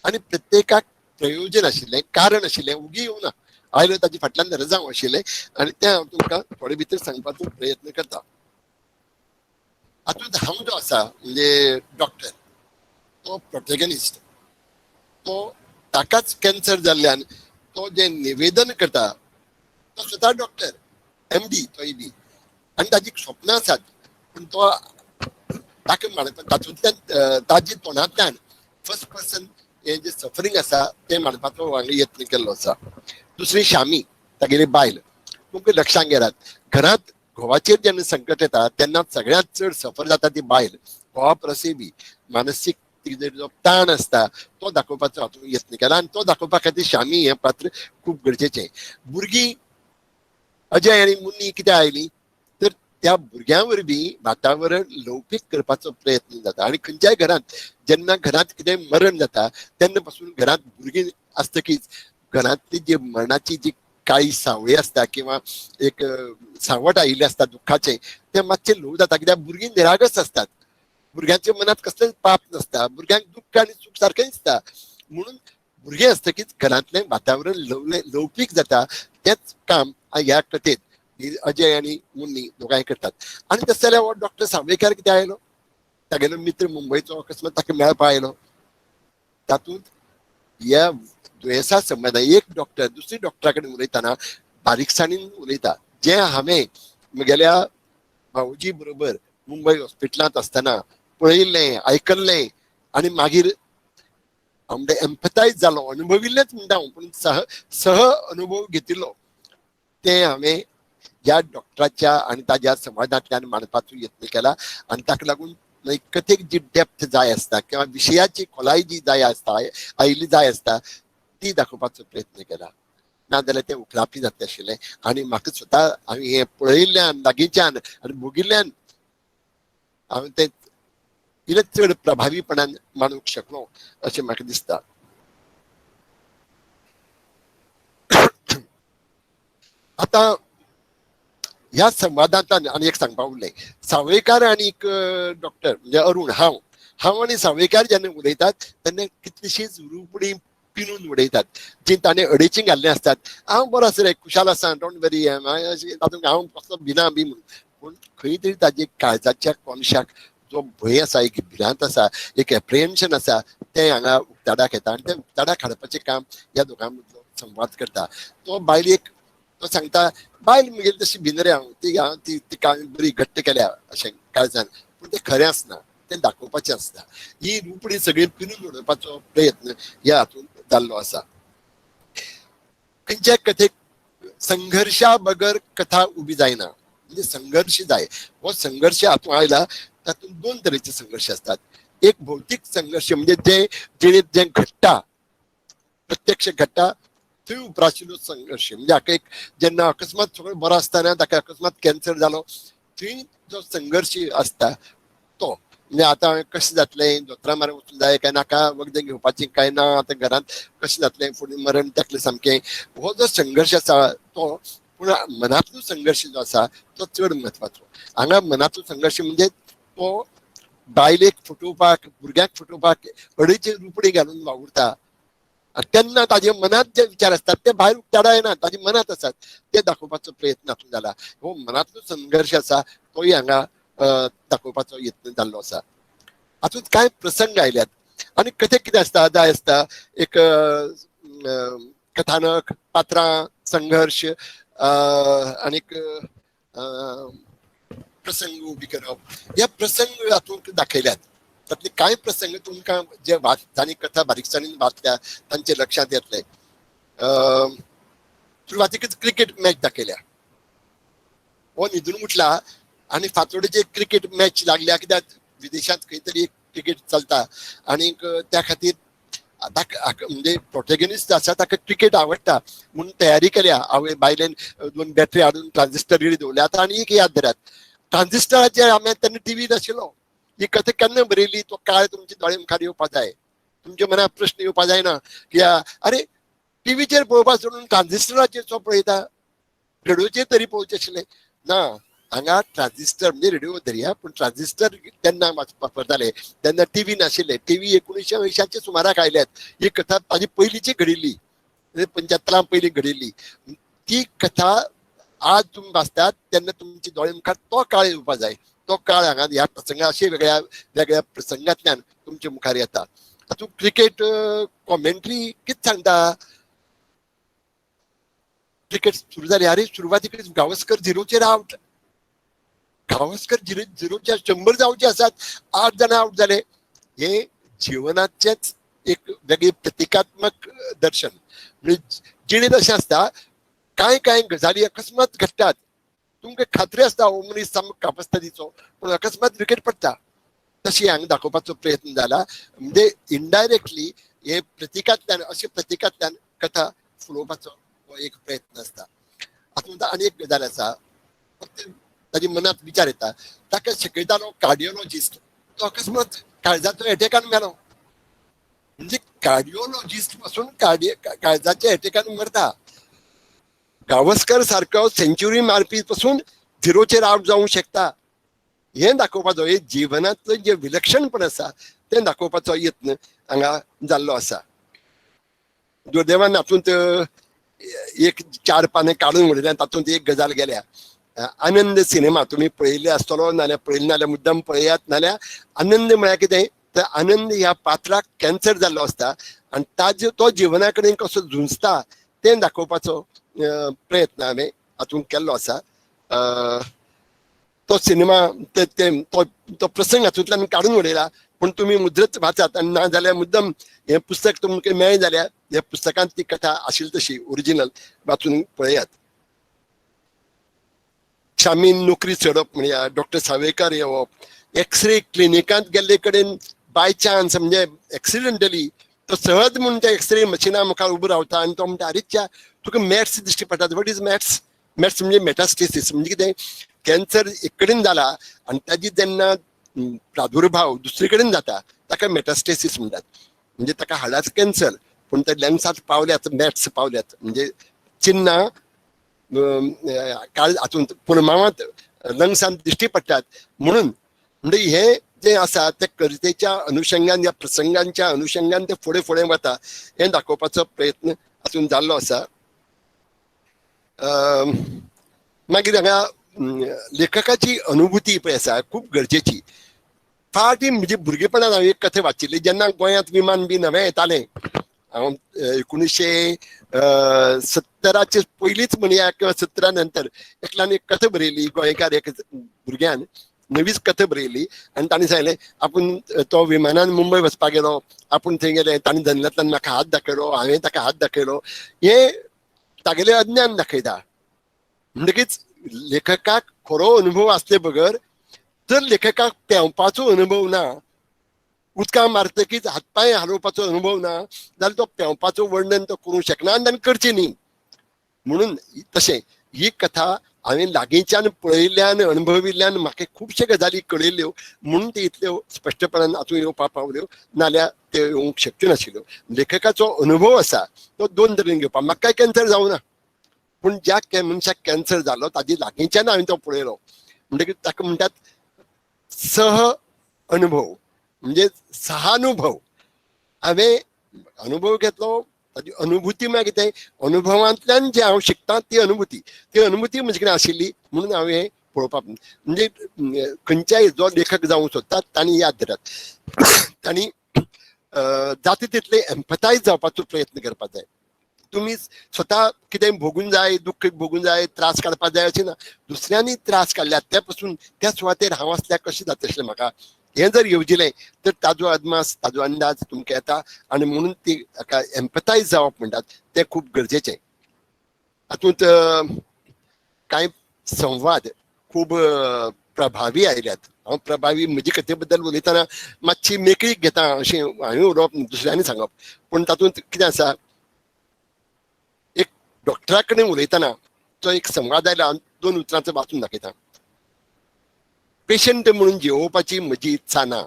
आनी प्रत्येकाक प्रयोजन आशिल्लें, कारण आशिल्लें, उगी येवना, आयलो ताजे फाटल्यान रजाव आशिल्लें आनी तें हांव तुमकां थोडे भितर सांगपाचो प्रयत्न करता. हातूंत हांव जो आसा म्हणजे डॉक्टर, तो प्रोटेगनिस्ट, तो ताकाच कॅन्सर जाल्ल्यान तो जे निवेदन करता तो स्वता डॉक्टर, MD तोय बी, आनी ताजी स्वप्नां आसात. पूण तो ताका म्हणटा तातूंतल्यान ताजे तोंडांतल्यान फर्स्ट पर्सन हे जे सफरींग आसा ते मांडपाचो हांवें यत्न केल्लो आसा. दुसरी शामी, तागेली बायल. तुमकां लक्षांत घेयात, घरांत घोवाचेर जेन्ना संकट येता तेन्ना सगळ्यांत चड सफर जाता ती बायल. घोवा प्रसेबी मानसीक जो ताण आसता तो दाखोवपाचो हातूंत यत्न केला आनी तो दाखोवपा खातीर शामी हें पात्र खूब गरजेचें. भुरगीं अजय आनी मुन्नी कित्याक आयलीं तर त्या भुरग्यां वरवीं वातावरण लौकीक करपाचो प्रयत्न जाता. आनी खंयच्याय घरांत जेन्ना घरांत कितें मरण जाता तेन्ना पासून घरांत भुरगीं आसतकीच घरांतली जी मरणाची जी काळी सावळी आसता किंवा एक सावट आयिल्लें आसता दुख्खाचें, तें मातशें ल्हव जाता. कित्याक भुरगीं निरागस आसतात, भुरग्यांच्या मनात कसलेंच पाप नसता, भुरग्यांक दुख्ख आनी सूख सारकें दिसता. म्हणून भुरगीं आसतकीच घरांतलें वातावरण लौकीक जाता. तेंच काम ह्या कथेत अजय आनी मुन्नी दोगांय करतात. आनी तशें जाल्यार हो डॉक्टर सावयकार कित्याक आयलो, तागेलो मित्र मुंबयचो अकस्मात ताका मेळपा आयलो. तातूंत ह्या दुयेंसा संबंदान एक डॉक्टर दुसरी डॉक्टरा कडेन उलयतना बारीकसाणीन उलयता. जें हांवें म्हगेल्या भाऊजी बरोबर मुंबय हॉस्पिटलांत आसतना पळयिल्लें, आयकल्लें आनी मागीर हांव एम्पथायज जालो, अनुभविल्लेंच म्हणटा हांव, पूण सह अनुभव घेतिल्लो तें हांवें ह्या डॉक्टराच्या आनी ताज्या संवादांतल्यान मांडपाचो यत्न केला. आनी ताका लागून कथेक जी डेप्थ जाय आसता किंवा विशयाची खोलाय जी जाय आसता, आयिल्ली जाय आसता ती दाखोवपाचो प्रयत्न केला. नाजाल्यार तें उखलापी जातलें आशिल्लें. आनी म्हाका स्वता हांवें हें पळयिल्ल्यान, लागींच्यान आनी भोगिल्ल्यान हांवें तें इल्लें चड प्रभावीपणान मांडूंक शकलो अशें म्हाका दिसता. आतां ह्या संवादांतल्यान आनी एक सांगपा उरलें, सावयकार आनी एक डॉक्टर म्हणजे अरुण, हांव आनी सावयकार जेन्ना उलयतात तेन्ना कितलीशींच रुपडी पिनून उडयतात जी ताणें अडेचीं घाल्लीं आसतात. हांव बरो आसा रे, खुशाल आसा, डोंट वरी, तातूंत हांव कसलो भिना बी म्हणून. पूण खंय तरी ताजे काळजाच्या कोनशाक जो भंय आसा, एक भिरांत आसा, एक एप्रिहेन्शन आसा, तें हांगा उक्ताडाक येता. आनी तें उक्ताडाक हाडपाचें काम ह्या दोगां मदलो संवाद करता. तो बायलेक तो सांगता, बायल म्हगेली तशी भिन रे, हांव ती बरी घट्ट केल्या अशें काळजान, पूण तें खरें आसना, तें दाखोवपाचें आसता. ही रुपडी सगळी पिनून उडोवपाचो प्रयत्न ह्या हातूंत जाल्लो आसा. खंयच्याय कथेक संघर्शा बगर कथा उबी जायना, म्हणजे संघर्श जाय. हो संघर्श हातूंत आयला, तातूंत 2 तरेचे संघर्श आसतात. एक भौतीक संघर्श म्हणजे जे जिणेंत जें घडटा, प्रत्यक्ष घडटा, थंय उपराशिल्लो संघर्श. म्हणजे हाका एक जेन्ना अकस्मात सगळो बरो आसतना ताका अकस्मात कॅन्सर जालो, थंय जो संघर्श आसता तो म्हणजे आतां कशें जातलें, दोतोरा म्हऱ्यान वचूंक जाय काय नाका, वखदां घेवपाचीं काय ना, आतां घरांत कशें जातलें, फुडें मरण तेंकलें सामकें, हो जो संघर्श आसा तो. पूण मनांतलो संघर्श जो आसा तो चड म्हत्वाचो. हांगा मनांतलो संघर्श म्हणजे तो बायलेक फटोवपाक भुरग्याक फटोवपाक अडेचे रुपडे घालून वावुरता तेन्ना ताजे मनात जे विचार असतात ते भायर उक्ताडा येना ताजे मनात असतात ते दाखोवपाचो प्रयत्न हातून जाला हो मनातलो संघर्श आसा तोय हांगा दाखोवपाचो यत्न जाल्लो आसा हातूंत कांय प्रसंग आयल्यात आनी कथे कितें आसता जाय आसता एक कथानक पात्रां संघर्ष आनीक प्रसंग उबी करप ह्या प्रसंग हातूंत दाखयल्यात तातले कांय प्रसंग तुमकां जे तांणी कथा बारीकसाणेन वाचल्या तांचे लक्षांत येतले सुरवातीकच क्रिकेट मॅच दाखयल्या हो न्हिदून उठला आनी फातोडेची क्रिकेट मॅच लागल्या कित्याक विदेशांत खंय तरी क्रिकेट चलता आनीक त्या खातीर म्हणजे प्रोटेगनिस्ट आसा ताका क्रिकेट आवडटा म्हणून तयारी केल्या आवय बायलेन 2 बॅटरी हाडून ट्रांजिस्टर रेडी दवरल्या आतां आनी एक याद धरात ट्रांजिस्टराचेर आमी तेन्ना टीव्ही नाशिल्लो ही कथा केन्ना बरयली तो काळ तुमच्या दोळे मुखार येवपाक जाय तुमच्या मनात प्रश्न येवपाक जायना की अरे टीव्हीचेर पळोवपाक सोडून ट्रांजिस्टराचेर तो पळयता रेडिओचेर तरी पळोवचें आशिल्लें ना हांगा ट्रांजिस्टर म्हणजे रेडिओ धरया पूण ट्रांजिस्टर तेन्ना वापरताले तेन्ना टीव्ही नाशिल्ले टीव्ही 1980च्या सुमाराक आयल्यात ही कथा ताजी पयलींची घडिल्ली 75 पयलीं घडिल्ली ती कथा आज तुम्ही वाचतात तेन्ना तुमच्या दोळे मुखार तो काळ येवपाक जाय तो काळ हांगा ह्या प्रसंगा अशे वेगळ्या वेगळ्या प्रसंगांतल्यान तुमच्या मुखार येता हातूंत क्रिकेट कॉमेंट्री कितें सांगता क्रिकेट सुरू जाली अरे सुरवातीक गावस्कर 0चेर आउट गावस्कर 0च्या 100 जावचे आसात 8 जाणां आउट जाले हे जिवनाचेच एक वेगळी प्रतिकात्मक दर्शन म्हणजे जिणेंत अशें आसता कांय कांय गजाली अकस्मात घडटात तुमकां खात्री आसता हो मनीस सामको कापस्तरीचो पूण अकस्मात विकेट पडटा तशी हांगा दाखोवपाचो प्रयत्न जाला म्हणजे इनडायरेक्टली हे प्रतिकांतल्यान कथा फुलोवपाचो हो एक प्रयत्न आसता हातूंत आनी एक गजाल आसा फक्त ताजे मनात विचार येता ताका शिकयतालो कार्डिओलॉजिस्ट तो अकस्मात काळजाचो एटॅकान मेलो म्हणजे कार्डिओलॉजिस्ट पासून काळजाच्या एटॅकान मरता गावस्कर सारको सेंच्युरी मारपी पासून 0चेर आउट जावंक शकता हे दाखोवपाचो हे जिवनातलो जे विलक्षणपण आसा ते दाखोवपाचो यत्न हांगा जाल्लो आसा दुर्दैवान हातूंत एक 4 पानां काडून उडयल्या तातूंत एक गजाल गेल्या आनंद सिनेमा तुम्ही पळयल्ले आसतलो नाल्यार पळयले नाल्यार मुद्दम पळयात नाल्यार आनंद म्हळ्यार कितें तर आनंद ह्या पात्राक कॅन्सर जाल्लो आसता आनी तो जिवना कडेन कसो झुंजता तें दाखोवपाचो प्रयत्न हांवें हातूंत केल्लो आसा तो सिनेमा तो प्रसंग हातूंतल्यान काडून उडयला पूण तुमी मुद्रत वाचात आनी ना जाल्यार मुद्दम हें पुस्तक तुमकां मेळ्ळें जाल्यार ह्या पुस्तकांत ती कथा आशिल्ली तशी ओरिजिनल वाचून पळयात शामीन नोकरी सोडप म्हणया डॉक्टर सावयकार येवप एक्सरे क्लिनिकांत गेल्ले कडेन बाय चान्स म्हणजे एक्सिडेंटली तो सहज म्हणून त्या एक्सरे मशिना मुखार उबो रावता आनी तो म्हणटा अरे च्या तुका मॅथ्स दिश्टी पडटा वॉट इज मॅथ्स मॅथ्स म्हणजे मेटास्टेसीस म्हणजे कितें कॅन्सर एक कडेन जाला आनी ताजी जेन्ना प्रादुर्भाव दुसरे कडेन जाता ताका मेटास्टेसीस म्हणटात म्हणजे ताका हाडाच कॅन्सर पूण ते लंग्सांत पावल्यात मॅट्स पावल्यात म्हणजे चिन्नां काळ हातूंत पुणमावांत लंग्सांत दिश्टी पडटात म्हणून म्हणजे हे जे आसा ते कवितेच्या अनुशंगान या प्रसंगांच्या अनुशंगान ते फुडें फुडें वता हें दाखोवपाचो प्रयत्न हातूंत जाल्लो आसा मागीर हांगा लेखकाची अनुभूती पळय आसा खूब गरजेची फाटीं म्हणजे भुरगेपणांत हांवें एक कथा वाचिल्ली जेन्ना गोंयांत विमान बी नवें येतालें हांव 1970चे पयलींच म्हणया किंवा 17 नंतर एकल्यान एक कथा बरयली गोंयकार एक भुरग्यान नवीच कथा बरयली आनी ताणें सांगलें आपूण तो विमानान मुंबय वचपाक गेलो आपूण थंय गेले ताणें जन्मल्यातल्यान म्हाका हात दाखयलो हांवें ताका हात दाखयलो हे तागेलें अज्ञान दाखयता म्हणटकीच लेखकाक खरो अनुभव आसले बगर जर लेखकाक पेंवपाचो अनुभव ना उदकां मारतकीच हातपांय हालोवपाचो अनुभव ना जाल्यार तो पेंवपाचो वर्णन तो करूंक शकना आनी ताणें करचें न्ही म्हणून तशें ही कथा हांवें लागींच्यान पळयिल्ल्यान अणभविल्ल्यान म्हाका खुबशे गजाली कळयल्ल्यो म्हणून ते इतल्यो स्पश्टपणान हातूंत येवपाक पावल्यो नाल्यार त्यो येवंक शक्य नाशिल्ल्यो लेखकाचो अनुभव आसा तो 2 तरेन घेवपाक म्हाका काय कॅन्सर जावना पूण ज्या मनशाक कॅन्सर जालो ताजी लागींच्यान हांवें तो पळयलो म्हणटकीर ताका म्हणटात अनुभव म्हणजे सहानुभव हांवें अनुभव घेतलो ताची अनुभूती म्हळ्यार कितें अनुभवांतल्यान जे हांव शिकता ती अनुभूती म्हणजे कितें आशिल्ली म्हणून हांवें पळोवपाक म्हणजे खंयच्याय जो लेखक जावं सोदता तांणी याद धरात तांणी जाता तितले एम्पथायज जावपाचो प्रयत्न करपाक जाय तुम्ही स्वता कितें भोगून जाय दुःख भोगून जाय त्रास काडपाक जाय अशें ना दुसऱ्यांनी त्रास काडल्यात त्या पासून त्या सुवातेर हांव आसल्यार कशें जाता आसलें म्हाका हें जर येवजिलें तर ताजो अदमास ताजो अंदाज तुमकां येता आनी म्हणून ती हाका एम्पथायज जावप म्हणटात तें खूब गरजेचें हातूंत कांय संवाद खूब प्रभावी आयल्यात हांव प्रभावी म्हजे कथे बद्दल उलयतना मातशी मेकळीक घेता अशें हांवें उलोवप दुसऱ्यांनी सांगप पूण तातूंत कितें आसा एक डॉक्टरा कडेन उलयतना तो एक संवाद आयला हांव 2 उतरांचो वाचून दाखयता पेशंट म्हणून जेवोवपाची म्हजी इत्सा ना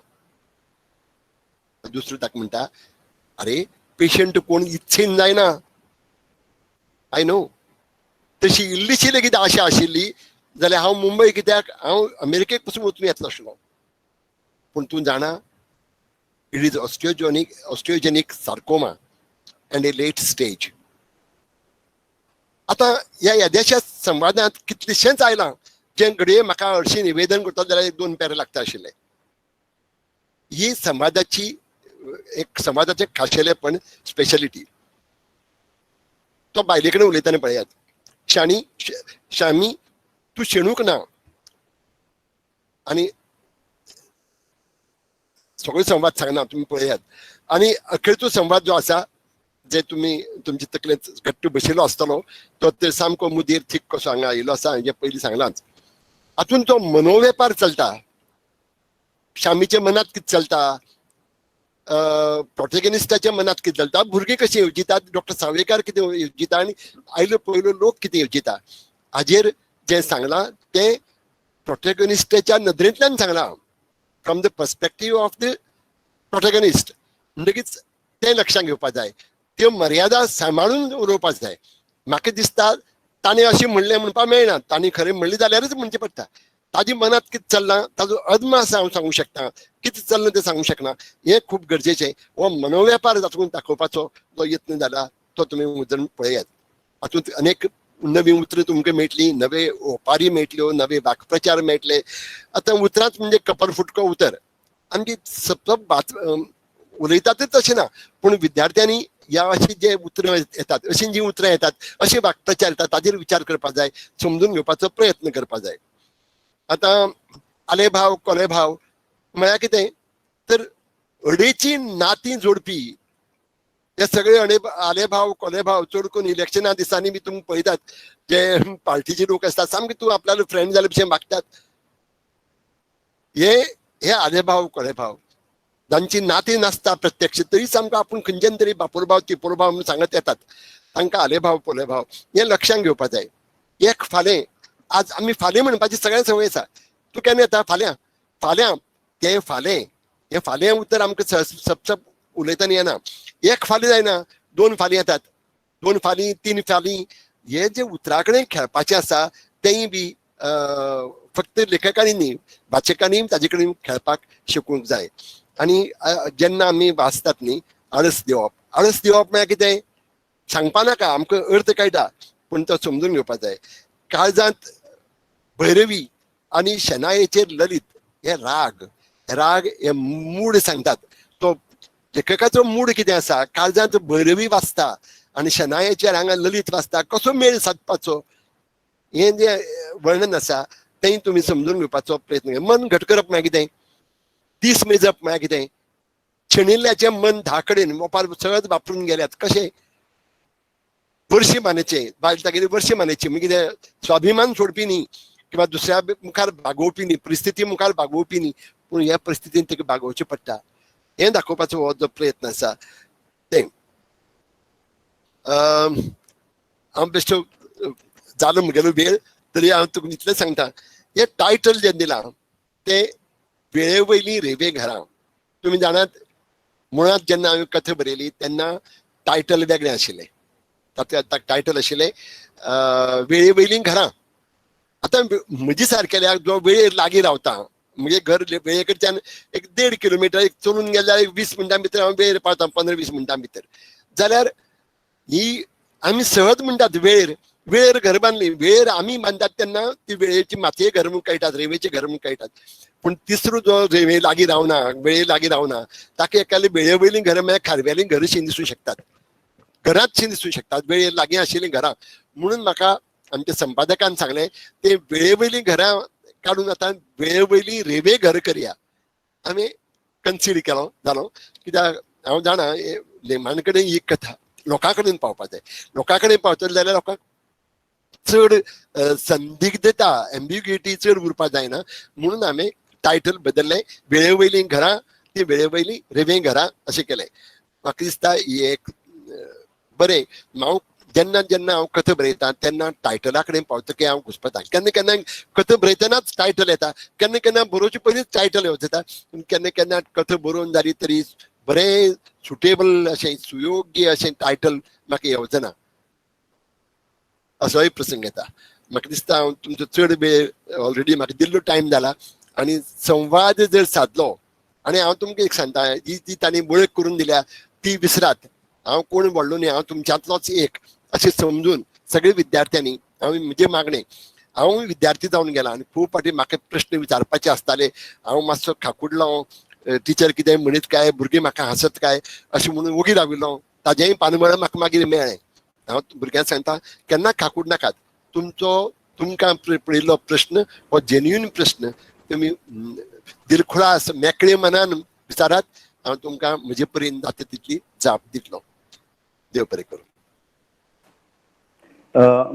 दुसरो ताका म्हणटा अरे पेशंट कोण इत्सेन जायना आय नो तशी इल्लीशी लेगीत आशा आशिल्ली जाल्यार हांव मुंबय कित्याक हांव अमेरिकेक पासून वचून येतलो आशिल्लो पूण तूं जाणा it is osteogenic sarcoma and a late stage आता ह्या येद्याशा संवादांत कितलेशेंच आयलां जे घडये म्हाका हरशीं निवेदन करता जाल्यार 1-2 पेरां लागता आशिल्ले ही संवादाचें खाशेलेपण स्पेशलिटी तो बायले कडेन उलयतना पळयात शामी तूं शेणूक ना आनी सगळो संवाद सांगना तुमी पळयात आनी अखेरचो संवाद जो आसा जे तुमी तुमचे तकलेंत घट्ट बशिल्लो आसतलो तो तर सामको मुदीर थीक कसो हांगा आयिल्लो आसा हांवें पयलीं सांगलांच हातून तो मनोवेपार चलता शामीच्या मनात कितें चलता प्रोटेगनिस्टाच्या मनात कितें चलता भुरगीं कशीं येवजितात डॉक्टर सावयकार कितें येवजिता आनी आयलो पयलो लोक कितें येवजिता हाजेर जें सांगलां तें प्रोटेगनिस्टाच्या नदरेंतल्यान सांगलां from the perspective of the protagonist म्हणटकीच तें लक्षांत घेवपाक जाय त्यो मर्यादा सांबाळून उलोवपाक जाय म्हाका दिसता ताणें अशें म्हणलें म्हणपाक मेळना ताणें खरें म्हणलें जाल्यारच म्हणचें पडटा ताजी मनात कितें चल्लां ताजो अदमास हांव सांगूं शकता कितें चल्लां तें सांगूं शकना हें खूब गरजेचें हो मनोवेपार तातूंत दाखोवपाचो जो यत्न जाला तो तुमी उदरण पळयात हातूंत अनेक नवीं उतरां तुमकां मेळटलीं नवे ओपारी मेळटल्यो नवे वाक्प्रचार मेळटले आतां उतरांच म्हणजे कपर फुटको उतर आमची उलयतातच तशें ना पूण विद्यार्थ्यांनी ह्या अशी जे उतरां येतात अशीं जीं उतरां येतात अशे वाक्प्रचार येतात ताजेर विचार करपाक जाय समजून घेवपाचो प्रयत्न करपाक जाय आतां आलेभाव कोलेभाव म्हळ्यार कितें तर अडेची नातीं जोडपी हे सगळे आलेभाव कोलेभाव चड करून इलेक्शना दिसांनी बी तुमी पळयतात जे पार्टीचे लोक आसतात सामके तूं आपल्यालो फ्रेंड जाले भशेन वागतात हे आलेभाव कोलेभाव जांची नातीं नासता प्रत्यक्ष तरी सामको आपूण खंयच्यान तरी बापोरभाव तिपोरभाव म्हणून सांगत येतात तांकां आलेभाव कोलेभाव हें लक्षांत घेवपाक जाय एक फालें आज आमी फालें म्हणपाची सगळ्यांक संवय आसा तूं केन्ना येता फाल्यां तें फालें हें फालें उतर आमकां सप उलयतना येना एक फालीं जायना 2 फालीं येतात 2 फालीं 3 फालीं हे जे उतरा कडेन खेळपाचें आसा तेंय बी फक्त लेखकांनी न्ही वाचकांनी ताजे कडेन खेळपाक शिकूंक जाय आनी जेन्ना आमी वाचतात न्ही आळस दिवप म्हळ्यार कितें सांगपा नाका आमकां अर्थ कळटा पूण तो समजून घेवपाक जाय काळजांत भैरवी आनी शेनायेचेर ललीत हे राग हे मूड सांगतात तो लेखकाचो मूड कितें आसा काळजांत भैरवी वाजता आनी शेनायेचेर हांगा ललीत वाजता कसो मेळ सादपाचो हें जें वर्णन आसा तें तुमी समजून घेवपाचो प्रयत्न मन घट करप म्हळ्यार कितें दीस मेजप म्हळ्यार कितें शेणिल्ल्याचें मन धा कडेन मोपार सहज वापरून गेल्यात कशें वर्शी मानेचें बायल तागेली वर्शी मानेची म्हणजे कितें स्वाभिमान सोडपी न्ही किंवा दुसऱ्या मुखार भागोवपी न्ही परिस्थिती मुखार भागोवपी न्ही पूण ह्या परिस्थितीन ताका भागोवचें पडटा हें दाखोवपाचो हो जो प्रयत्न आसा तें हांव बेश्टो जालो म्हगेलो वेळ तरी हांव तुका इतलें सांगता हें टायटल जें दिलां तें वेळे वयलीं रेवे घरां तुमी जाणात मुळांत जेन्ना हांवें कथा बरयली तेन्ना टायटल वेगळें आशिल्लें ताका टायटल आशिल्लें वेळे वयलीं घरां आतां म्हजी सारकेल्याक जो वेळेर लागीं रावता म्हणजे घर वेळे कडच्यान एक 1.5 किलोमिटर एक चलून गेल्यार एक 20 मिनटां भितर हांव वेळेर पावता, 15-20 मिनटां भितर. जाल्यार ही आमी सहज म्हणटात वेळेर घर बांदली. वेळेर आमी बांदतात तेन्ना ती वेळेची मातये घर म्हूण कळटात, रेंवेचे घर म्हूण कळटात. पूण तिसरो जो रेंवे लागीं रावना, वेळे लागीं रावना, ताका एकाली वेळे वयली घर म्हळ्यार खारव्याली घर शी दिसूं शकतात, घरांत शी दिसूं शकतात, वेळेर लागीं आशिल्लीं घरां. म्हणून म्हाका आमच्या संपादकान सांगलें ते वेळे वयलीं घरां काडून आतां वेळे वयली रेंवे घर करया. आमी कन्सिडर केलो जालो, कित्याक हांव जाणा लेमान कडेन ही कथा लोकां कडेन पावपाक जाय. लोकां कडेन पावतले जाल्यार लोकांक चड संदिग्धता एम्बिग्युटी चड उरपाक जायना. म्हणून हांवें टायटल बदललें, वेळे वयलीं घरां ती वेळे वयलीं रेंवे घरां अशें केलें. म्हाका दिसता ही एक बरें. हांव जेन्ना जेन्ना हांव कथा बरयता तेन्ना टायटला कडेन पावतकीर हांव घुस्पता. केन्ना केन्ना कथा बरयतनाच टायटल येता, केन्ना केन्ना बरोवचे पयलींच टायटल येता, केन्ना केन्ना कथा बरोवन जाली तरी बरें सुटेबल अशें सुयोग्य अशें टायटल म्हाका येवचना, असोय प्रसंग येता. म्हाका दिसता हांव तुमचो चड वेळ ऑलरेडी म्हाका दिल्लो टायम जाला आनी संवाद जर सादलो आनी हांव तुमकां एक सांगता, जी तांणी वळख करून दिल्या ती विसरात. हांव कोण व्हडलो न्ही, हांव तुमच्यांतलोच एक अशें समजून सगळे विद्यार्थ्यांनी हांव म्हणजे मागणें, हांव विद्यार्थी जावन गेला आनी खूब फावटी म्हाका प्रश्न विचारपाचे आसताले. हांव मातसो खाकुडलो, टिचर कितें म्हणीत काय, भुरगीं म्हाका हांसत काय अशें म्हणून वोगी राविल्लो. ताजेय पानमळ म्हाका मागीर मेळ्ळें. हांव भुरग्यांक सांगता केन्ना खाकूड नाकात. तुमकां पडिल्लो प्रश्न हो जेन्युइन प्रश्न तुमी दिलखुलास मेकळे मनान विचारात. हांव तुमकां म्हजे परीन जाता तितली जाप दितलो. देव बरें करूं.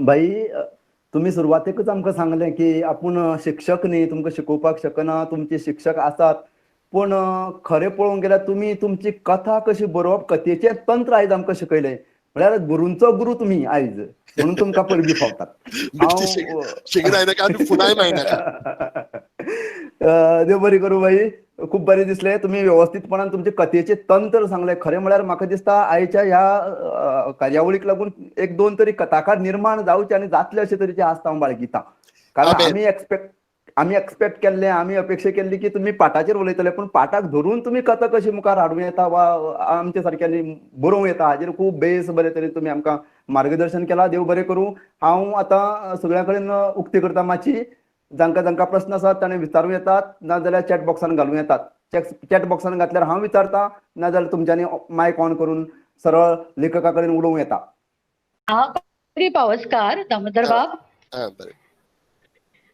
भाई तुम्ही सुरवातेकच आमकां सांगलें की आपूण शिक्षक न्ही, तुमकां शिकोवपाक शकना, तुमचे शिक्षक आसात. पूण खरें पळोवंक गेल्यार तुमी तुमची कथा कशी बरोवप कथेचें तंत्र आयज आमकां शिकयलें. म्हळ्यार गुरूंचो गुरू तुमी आयज, म्हणून तुमकां परबी फावतात. देव बरें करूं भाई. खूब बरें दिसलें. तुमी वेवस्थीतपणान तुमचे कथेचें तंत्र सांगलें. खरें म्हळ्यार म्हाका दिसता आयच्या ह्या कार्यावळीक लागून 1-2 तरी कथाकार निर्माण जावचे आनी जातले अशे तरेचे आस्त हांव बाळगितां. कारण आमी एक्सपेक्ट केल्लें, आमी अपेक्षा केल्ली की तुमी पाठाचेर उलयतले, पूण पाठाक धरून तुमी कथा कशी मुखार हाडूं येता वा आमचे सारक्यांनी बरोवं येता हाजेर खूब बेस बरे तरेन तुमी आमकां मार्गदर्शन केलां. देव बरें करूं. हांव आतां सगळ्यां कडेन उक्ती करता, मातशी जांकां प्रस्न आसात ताणें विचारूं येतात, नाजाल्यार चॅट बॉक्सान घालूं येतात. चॅट बॉक्सान घातल्यार हांव विचारतां, नाजाल्यार तुमच्यांनी मायक ऑन करून सरळ लेखका कडेन उलोवं येता. पावसकार दामोदर बाब.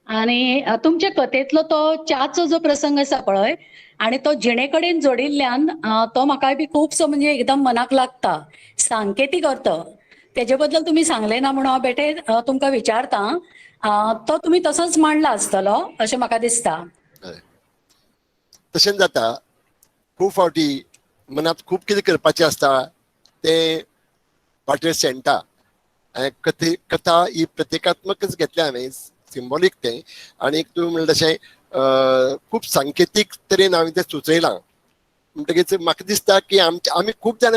आणि तुमच्या कथेतलो तो च्याचो जो प्रसंग आसा पळय आणि तो जिणे कडेन जोडिल्ल्यान तो म्हाका बी खूबसो म्हणजे एकदम मनाक लागता. सांकेतीक अर्थ तेजे बद्दल तुम्ही सांगले ना म्हणून हांव बेटे तुमकां विचारता. तो तुम्ही तसोच मांडला आसतलो अशें म्हाका दिसता. तशें जाता. खूब फावटी मनांत खूब कितें करपाचें आसता तें वाटेर सेंटा. कथा ही प्रत्येकात्मकच घेतल्या हांवें, सिंबॉलीक तें. आनी तुमी म्हणलें तशें खूब सांकेतीक तरेन हांवें तें सुचयलां. म्हणटकीच म्हाका दिसता की आमी खूब जाण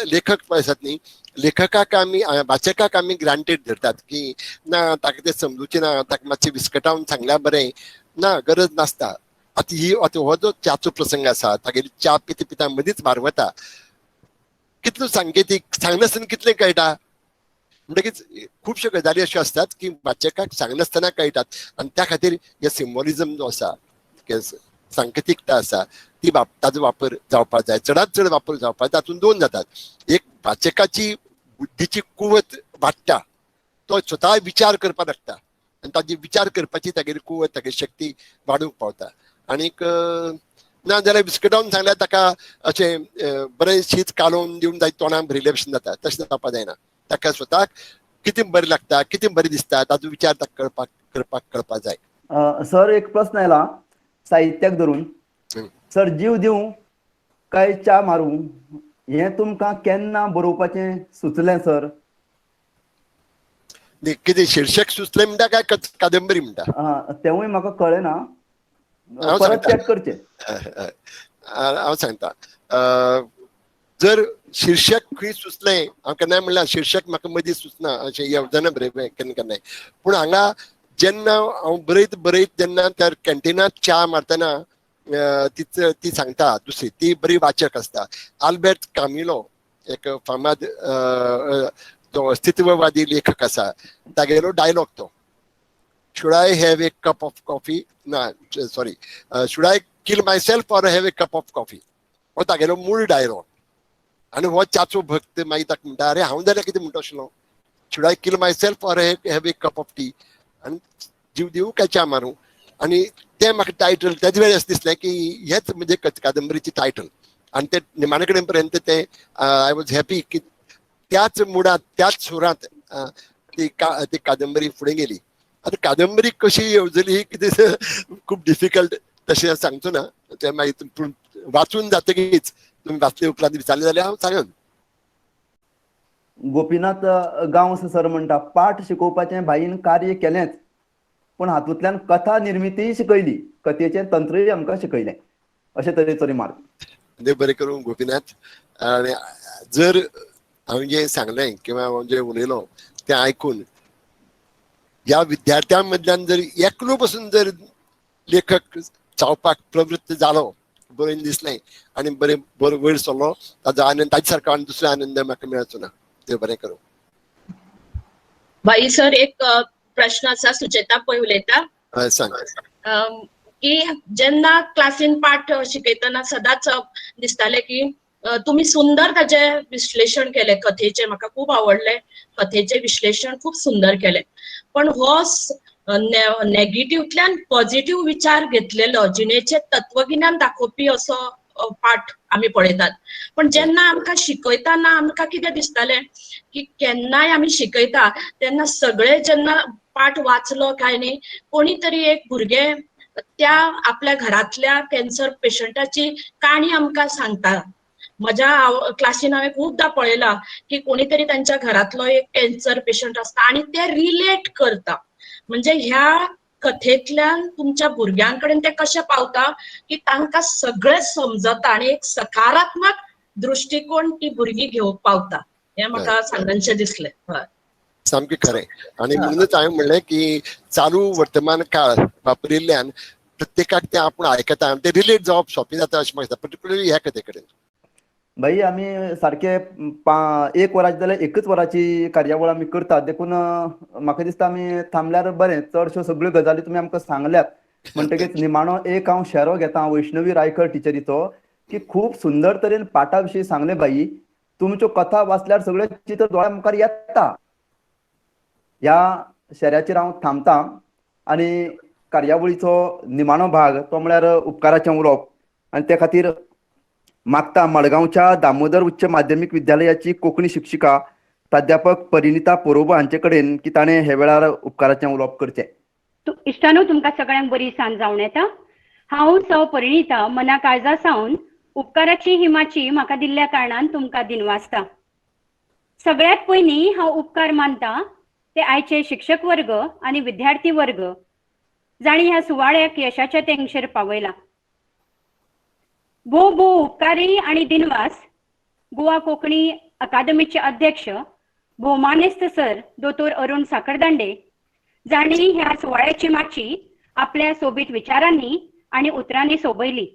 लेखक आसात न्ही, लेखकाक आमी वाचकाक आमी ग्रांटेड धरतात की ना ताका तें समजुचें ना, ताका मातशें विस्कटावन सांगल्यार बरें. ना, गरज नासता. आतां हो जो च्याचो प्रसंग आसा, तागेली च्या पिता पिता मदींच मारवता. कितलो सांकेतीक, सांगनासतना कितलें कळटा. म्हणटकीच खुबश्यो गजाली अश्यो आसतात की वाचकाक सांगनासतना कळटात. आनी त्या खातीर हे सिंबॉलिझम जो आसा, सांकेतीकता आसा ती ताजो वापर जावपाक जाय. चडांत चड वापर जावपाक जाय. तातूंत 2 जातात. एक वाचकाची बुद्धीची कुवत वाडटा, तो स्वता विचार करपाक लागता आनी ताजी विचार करपाची तागेली कुवत, तागेली शक्ती वाडूंक पावता. आनीक ना जाल्यार विस्कटावन सांगल्यार ताका अशें बरें शीत कालोवन दिवन ताच्या तोंडान भरिल्ले भशेन जाता. तशें जावपाक जायना. ताका स्वताक कितें बरें लागता, कितें बरें दिसता ताजो विचार ताका कळपाक जाय. सर एक प्रश्न आयला साहित्याक धरून. सर जीव दिवं काय च्या मारूं हें तुमकां केन्ना बरोवपाचें सुचलें सर? कितें शीर्षक सुचलें म्हणटा काय कादंबरी म्हणटा? तेवूय म्हाका कळना. परत चॅक करचें. हांव सांगता. जर शीर्षक खंय सुचलें, हांव केन्नाय म्हणल्यार शीर्षक म्हाका मदीं सुचना अशें येवजना बरें केन्ना केन्नाय. पूण हांगा जेन्ना हांव बरयत जेन्ना त्या कॅन्टिनात च्या मारतना ती सांगता दुसरी ती बरी वाचक असता. आल्बर्ट कामिलो एक फामाद जो अस्तित्ववादी लेखक आसा तागेलो डायलॉग तो, should I have a cup of coffee? No, sorry. Should I kill myself or have a cup of coffee? हो तागेलो मूळ डायलॉग. आनी हो च्याचो भक्त मागीर ताका म्हणटा अरे हांव जाल्यार कितें म्हणटा आशिल्लो, should I kill myself or have a cup of tea? आनी जीव दिवं काय च्या मारूं. आनी तें म्हाका टायटल तेच वेळेस अशें दिसलें की हेच म्हणजे कादंबरीची टायटल. आनी ते निमाणे कडेन पर्यंत ते आय वॉज हॅपी की त्याच मुडात त्याच सुरांत ती कादंबरी फुडें गेली. आता कादंबरी कशी येवजली कितें खूब डिफिकल्ट तशें सांगचो ना. ते मागीर वाचून जातकीच तुम्ही वाचले उपरांत विचारले जाल्यार हांव सांगन. गोपीनाथ गांवस सर म्हणटा पाठ शिकोवपाचें भाईन कार्य केलेंच, पण हातूंतल्यान कथा निर्मिती शिकयली, कथेचें तंत्रय आमकां शिकयलें. अशे तरेचो रिमार्क. देव बरें करूं गोपीनाथ. आनी जर हांवें जें सांगलें किंवा हांव जें उलयलो तें आयकून ह्या विद्यार्थ्यां मदल्यान जर एकलो पासून जर लेखक जावपाक प्रवृत्त जालो, बरें दिसलें आनी बरें वयर सरलो, ताजो आनंद ताजे सारको आनी दुसरो आनंद म्हाका मेळचो ना. देव बरें करूं. भाई सर एक प्रश्न आसा, सुचेता पै उलयता. हय सांग. की जेन्ना क्लासीन पाठ शिकयतना सदांच दिसतालें की तुम्ही सुंदर ताचे विश्लेषण केले कथेचे, म्हाका खूब आवडले. कथेचे विश्लेषण खूब सुंदर केले. पण हो नेगेटिव्हतल्यान पॉझिटिव्ह विचार घेतलेलो जिणेचे तत्वगिन्यान दाखोवपी असो पाठ आमी पळयतात. पण जेन्ना आमकां शिकयतना आमकां कितें दिसतालें की केन्नाय आमी शिकयता तेन्ना सगळे जेन्ना पाठ वाचलो काय न्ही, कोणी तरी एक भुरगें त्या आपल्या घरातल्या कॅन्सर पेशंटाची काणी आमकां सांगता. म्हज्या क्लासीन हांवें खूबदां पळयलां की कोणीतरी तांच्या घरातलो एक कॅन्सर पेशंट आसता आनी ते रिलेट करता. म्हणजे ह्या कथेंतल्यान तुमच्या भुरग्यां कडेन ते कशें पावता की तांकां सगळें समजता आनी एक सकारात्मक दृश्टिकोन ती भुरगीं घेवंक पावता. हें म्हाका सांगनशें दिसलें. हय सामकें खरें. आनी म्हणूनच हांवें म्हणलें की चालू वर्तमान काळ वापरिल्ल्यान प्रत्येकाक ते आपूण आयकता आनी ते रिलेट जावप सोंपें जाता अशें म्हाका दिसता, पर्टिक्युलरली ह्या कथे कडेन. भाई आमी सारखे 1 वराची जाल्यार 1च वराची कार्यावळ आमी करतात. देखून म्हाका दिसता आमी थांबल्यार बरें. चडश्यो सगळ्यो गजाली तुमी आमकां सांगल्यात. म्हणटकीच निमाणो एक हांव शेरो घेता वैष्णवी रायकर टिचरीचो की खूब सुंदर तरेन पाठा विशीं सांगलें भाई. तुमच्यो कथा वाचल्यार सगळें चित्र दोळ्या मुखार येता. ह्या शेऱ्याचेर हांव थांबतां आनी कार्यावळीचो निमाणो भाग तो म्हळ्यार उपकाराचें उलोवप. आनी ते खातीर मागता मडगांवच्या दामोदर उच्च माध्यमीक विद्यालयाची कोंकणी शिक्षिका प्राध्यापक परिणिता पोरोबा हांचे कडेन की ताणें हे वेळार उपकाराचें उलोवप करचें. इश्टानो तुमकां सगळ्यांक बरी सांज जावं येता. हांव सौ परिणिता मना काळजा सावन उपकाराची हिमाची म्हाका दिल्ल्या कारणान तुमकां दिनवासता. सगळ्यात पयलीं हांव उपकार मानता ते आयचे शिक्षक वर्ग आनी विद्यार्थी वर्ग जाणी ह्या सुवाळ्याक यशाच्या तेंगशेर पावयला. भोव भोव उपकारी आनी दिनवास गोवा कोंकणी अकादमीचे अध्यक्ष भोवमानेस्त सर दोतोर अरुण साखरदांडे जाणी ह्या सुवाळ्याची माची आपल्या सोबीत विचारांनी आनी उतरांनी सोबयली.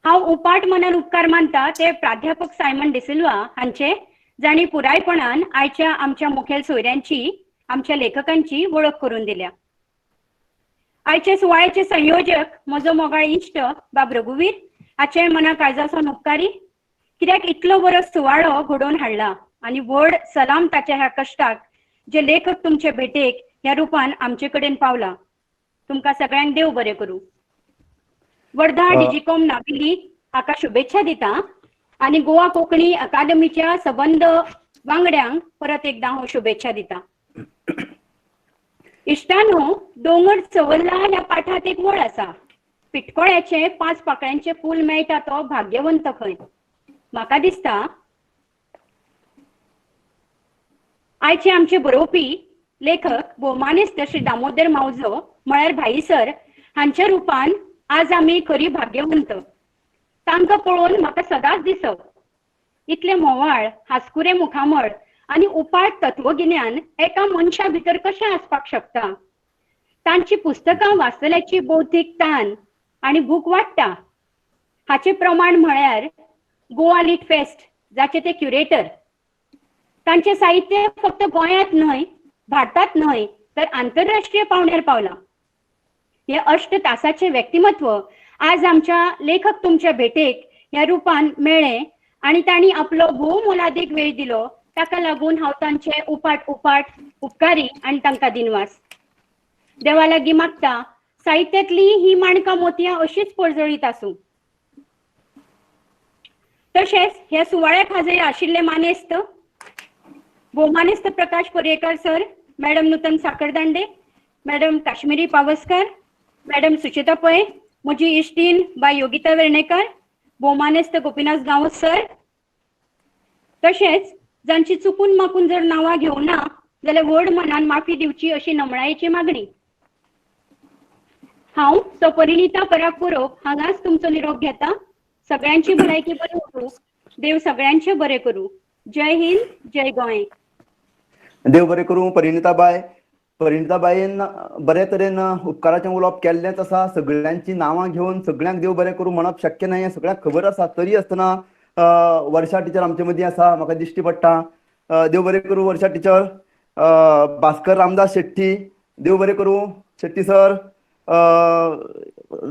हांव उपाट मनान उपकार मानता ते प्राध्यापक सायमन डिसिल्वा हांचे जाणी पुरायपणान आयच्या आमच्या मुखेल सोयऱ्यांची आमच्या लेखकांची वळख करून दिल्या. आयचे सुवाळ्याचे संयोजक म्हजो मोगाळ इश्ट बाब रघुवीर हाचे मना काळजासावन उपकारी, कित्याक इतलो बरो सुवाळो घडोवन हाडला आनी व्हड सलाम ताच्या ह्या कश्टाक जे लेखक तुमचे भेटेक ह्या रुपान आमचे कडेन पावला. तुमकां सगळ्यांक देव बरें करूं. वर्धा डिजिकॉम नाविली हाका शुभेच्छा दिता आनी गोवा कोंकणी अकादमीच्या सबंद वांगड्यांक परत एकदां हांव शुभेच्छा दिता. इश्टानो, दोंगर चवल्ला ह्या पाठांत एक वळ आसा. पिटकोळ्याचे 5 पाकळ्यांचे फूल मेळटा तो भाग्यवंत खंय. म्हाका दिसता आयचे आमचे बरोवपी लेखक भोवमानेस्त श्री दामोदर मावजो म्हळ्यार भाई सर हांच्या रुपान आज आमी खरी भाग्यवंत. तांकां पळोवन म्हाका सदांच दिसप इतले मोवाळ हास्कुरे मुखामळ आनी उपाट तत्वगिन्यान एका मनशा भितर कशें आसपाक शकता. तांची पुस्तकां वाचतल्याची बौद्धीक ताण आणि भूक वाडटा हाचे प्रमाण म्हळ्यार गोवा लिट फेस्ट जाचे ते क्युरेटर. तांचे साहित्य फक्त गोंयांत न्हय भारतात न्हय तर आंतरराष्ट्रीय पावंड्यार पावला. हे 8 तासाचे व्यक्तिमत्व आज आमच्या लेखक तुमच्या भेटेक ह्या रुपान मेळ्ळे आणि तांणी आपलो भोवमोलादीक वेळ दिलो. ताका लागून हांव तांचे उपाट उपकारी आणि तांकां दिनवास. देवा लागीं मागता साहित्यांतली ही माणकां मोतयां अशीच पळजळीत आसूं. तशेंच ह्या सुवाळ्याक हाजीर आशिल्ले मानेस्त भोवमानेस्त प्रकाश पर्येकर सर, मॅडम नूतन साखरदांडे, मॅडम काश्मीरी पावसकर, मॅडम सुचेता पै, म्हजी इश्टीण बाय योगिता वेर्णेकर, भोवमानेस्त गोपीनाथ गांवस सर, तशेंच जांची चुकून माकून जर नांवां घेवना जाल्यार व्हड मनान माफी दिवची अशी नमळायेची मागणी. हांव सो परिणिता पराग पुरोक हांगाच तुमचो निरोप घेता. सगळ्यांची भलायकी बरी करूं, देव सगळ्यांचे बरें करूं. जय हिंद, जय गोंय. देव बरें करूं. परिणिताबाईन बरे तरेन उपकाराचें उलोवप केल्लेंच आसा. सगळ्यांची नांवां घेवन सगळ्यांक देव बरें करूं म्हणप शक्य न्हय, सगळ्यांक खबर आसा. तरी आसतना वर्षा टिचर आमचे मदीं आसा, म्हाका दिश्टी पडटा. देव बरें करूं वर्षा टिचर. भास्कर रामदास शेट्टी, देव बरें करूं शेट्टी सर.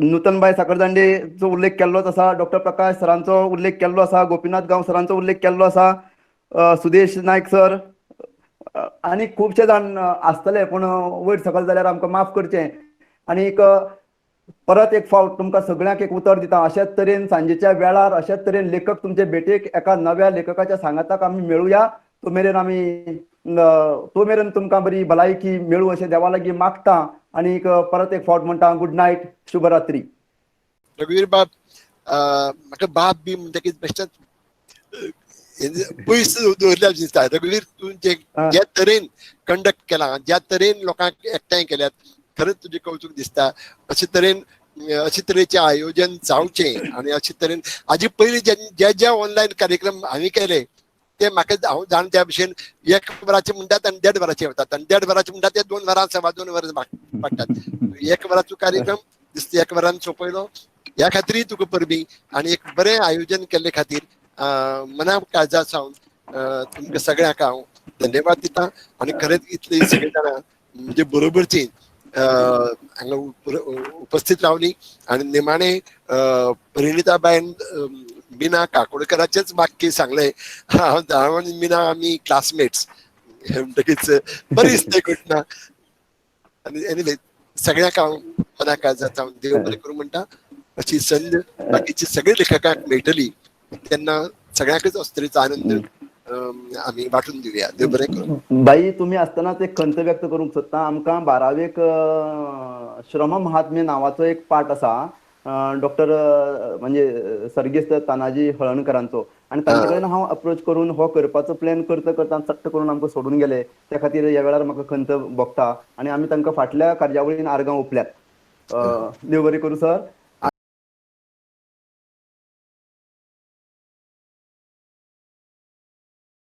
नूतनबाई साखरदांडेचो उल्लेख केल्लोच आसा. डॉक्टर प्रकाश सरांचो उल्लेख केल्लो आसा. गोपीनाथ गांव सरांचो उल्लेख केल्लो आसा. सुदेश नायक सर आनी खुबशे जाण आसतले, पूण वयर सकयल जाल्यार आमकां माफ करचें. आनीक परत एक फावट तुमकां सगळ्यांक एक उतर दिता. अशाच तरेन सांजेच्या वेळार अशाच तरेन लेखक तुमचे भेटेक एका नव्या लेखकाच्या सांगाताक आमी मेळुया. तो मेरेन तुमकां बरी भलायकी मेळूं अशें देवा लागीं मागता. आनीक परत एक फावट म्हणटा गुड नायट, शुभरात्री. रघुवीर बाब, म्हाका बाब बी म्हणटकीच बेश्टेच पयस दवरल्या दिसता. रघुवीर, तूं ज्या तरेन कंडक्ट केला, ज्या तरेन लोकांक एकठांय केल्यात, खरंच तुजें कौतुक दिसता. अशे तरेचे आयोजन जावचें आनी अशे तरेन हाजे पयलीं जे ऑनलायन कार्यक्रम हांवें केले ते म्हाका हांव जाण त्या भशेन 1 वराचे म्हणटात आनी 1.5 वराचे वतात, आनी 1.5 वराचे म्हणटात ते 2 वरां 2.25 वरां पडटात. 1 वराचो कार्यक्रम दिसता 1 वरान सोंपयलो. ह्या खातीर तुका परबी आनी एक बरें आयोजन केल्ले खातीर मना काळजा सावन तुमकां सगळ्यांक हांव धन्यवाद दिता. आनी खरेंच इतली सगळीं जाणां म्हणजे बरोबरची हांगा उपस्थित रावली. आनी निमाणे परिणिताबाईन मिना काकोडकराचेच वाक्य सांगले. हांव आनी मिना आमी क्लासमेट्स म्हणटकीच बरी दिसता घटना. आनी एनिवे सगळ्यांक हांव मना काळजा सावन देव बरें करूं म्हणटा. अशी संद बाकीची सगळ्या लेखकांक मेळटली तेन्ना सगळ्यांकच असो तरेचो आनंद आमी वांटून दिवया. देव बरें करूं. बाई, तुम्ही असतानाच एक खंत व्यक्त करूंक सोदता. आमकां 12वेक श्रम महात्म्य नांवाचो एक पाठ आसा डॉक्टर म्हणजे सर्गेस्त तानाजी हळर्णकरांचो. आनी तांचे कडेन हांव अप्रोच करून हो करपाचो प्लॅन करता चट्ट करून आमकां सोडून गेले. त्या खातीर ह्या वेळार म्हाका खंत भोगता. आनी आमी तांकां फाटल्या कार्यावळीन आर्गां ओंपल्यात. देव बरें करूं सर.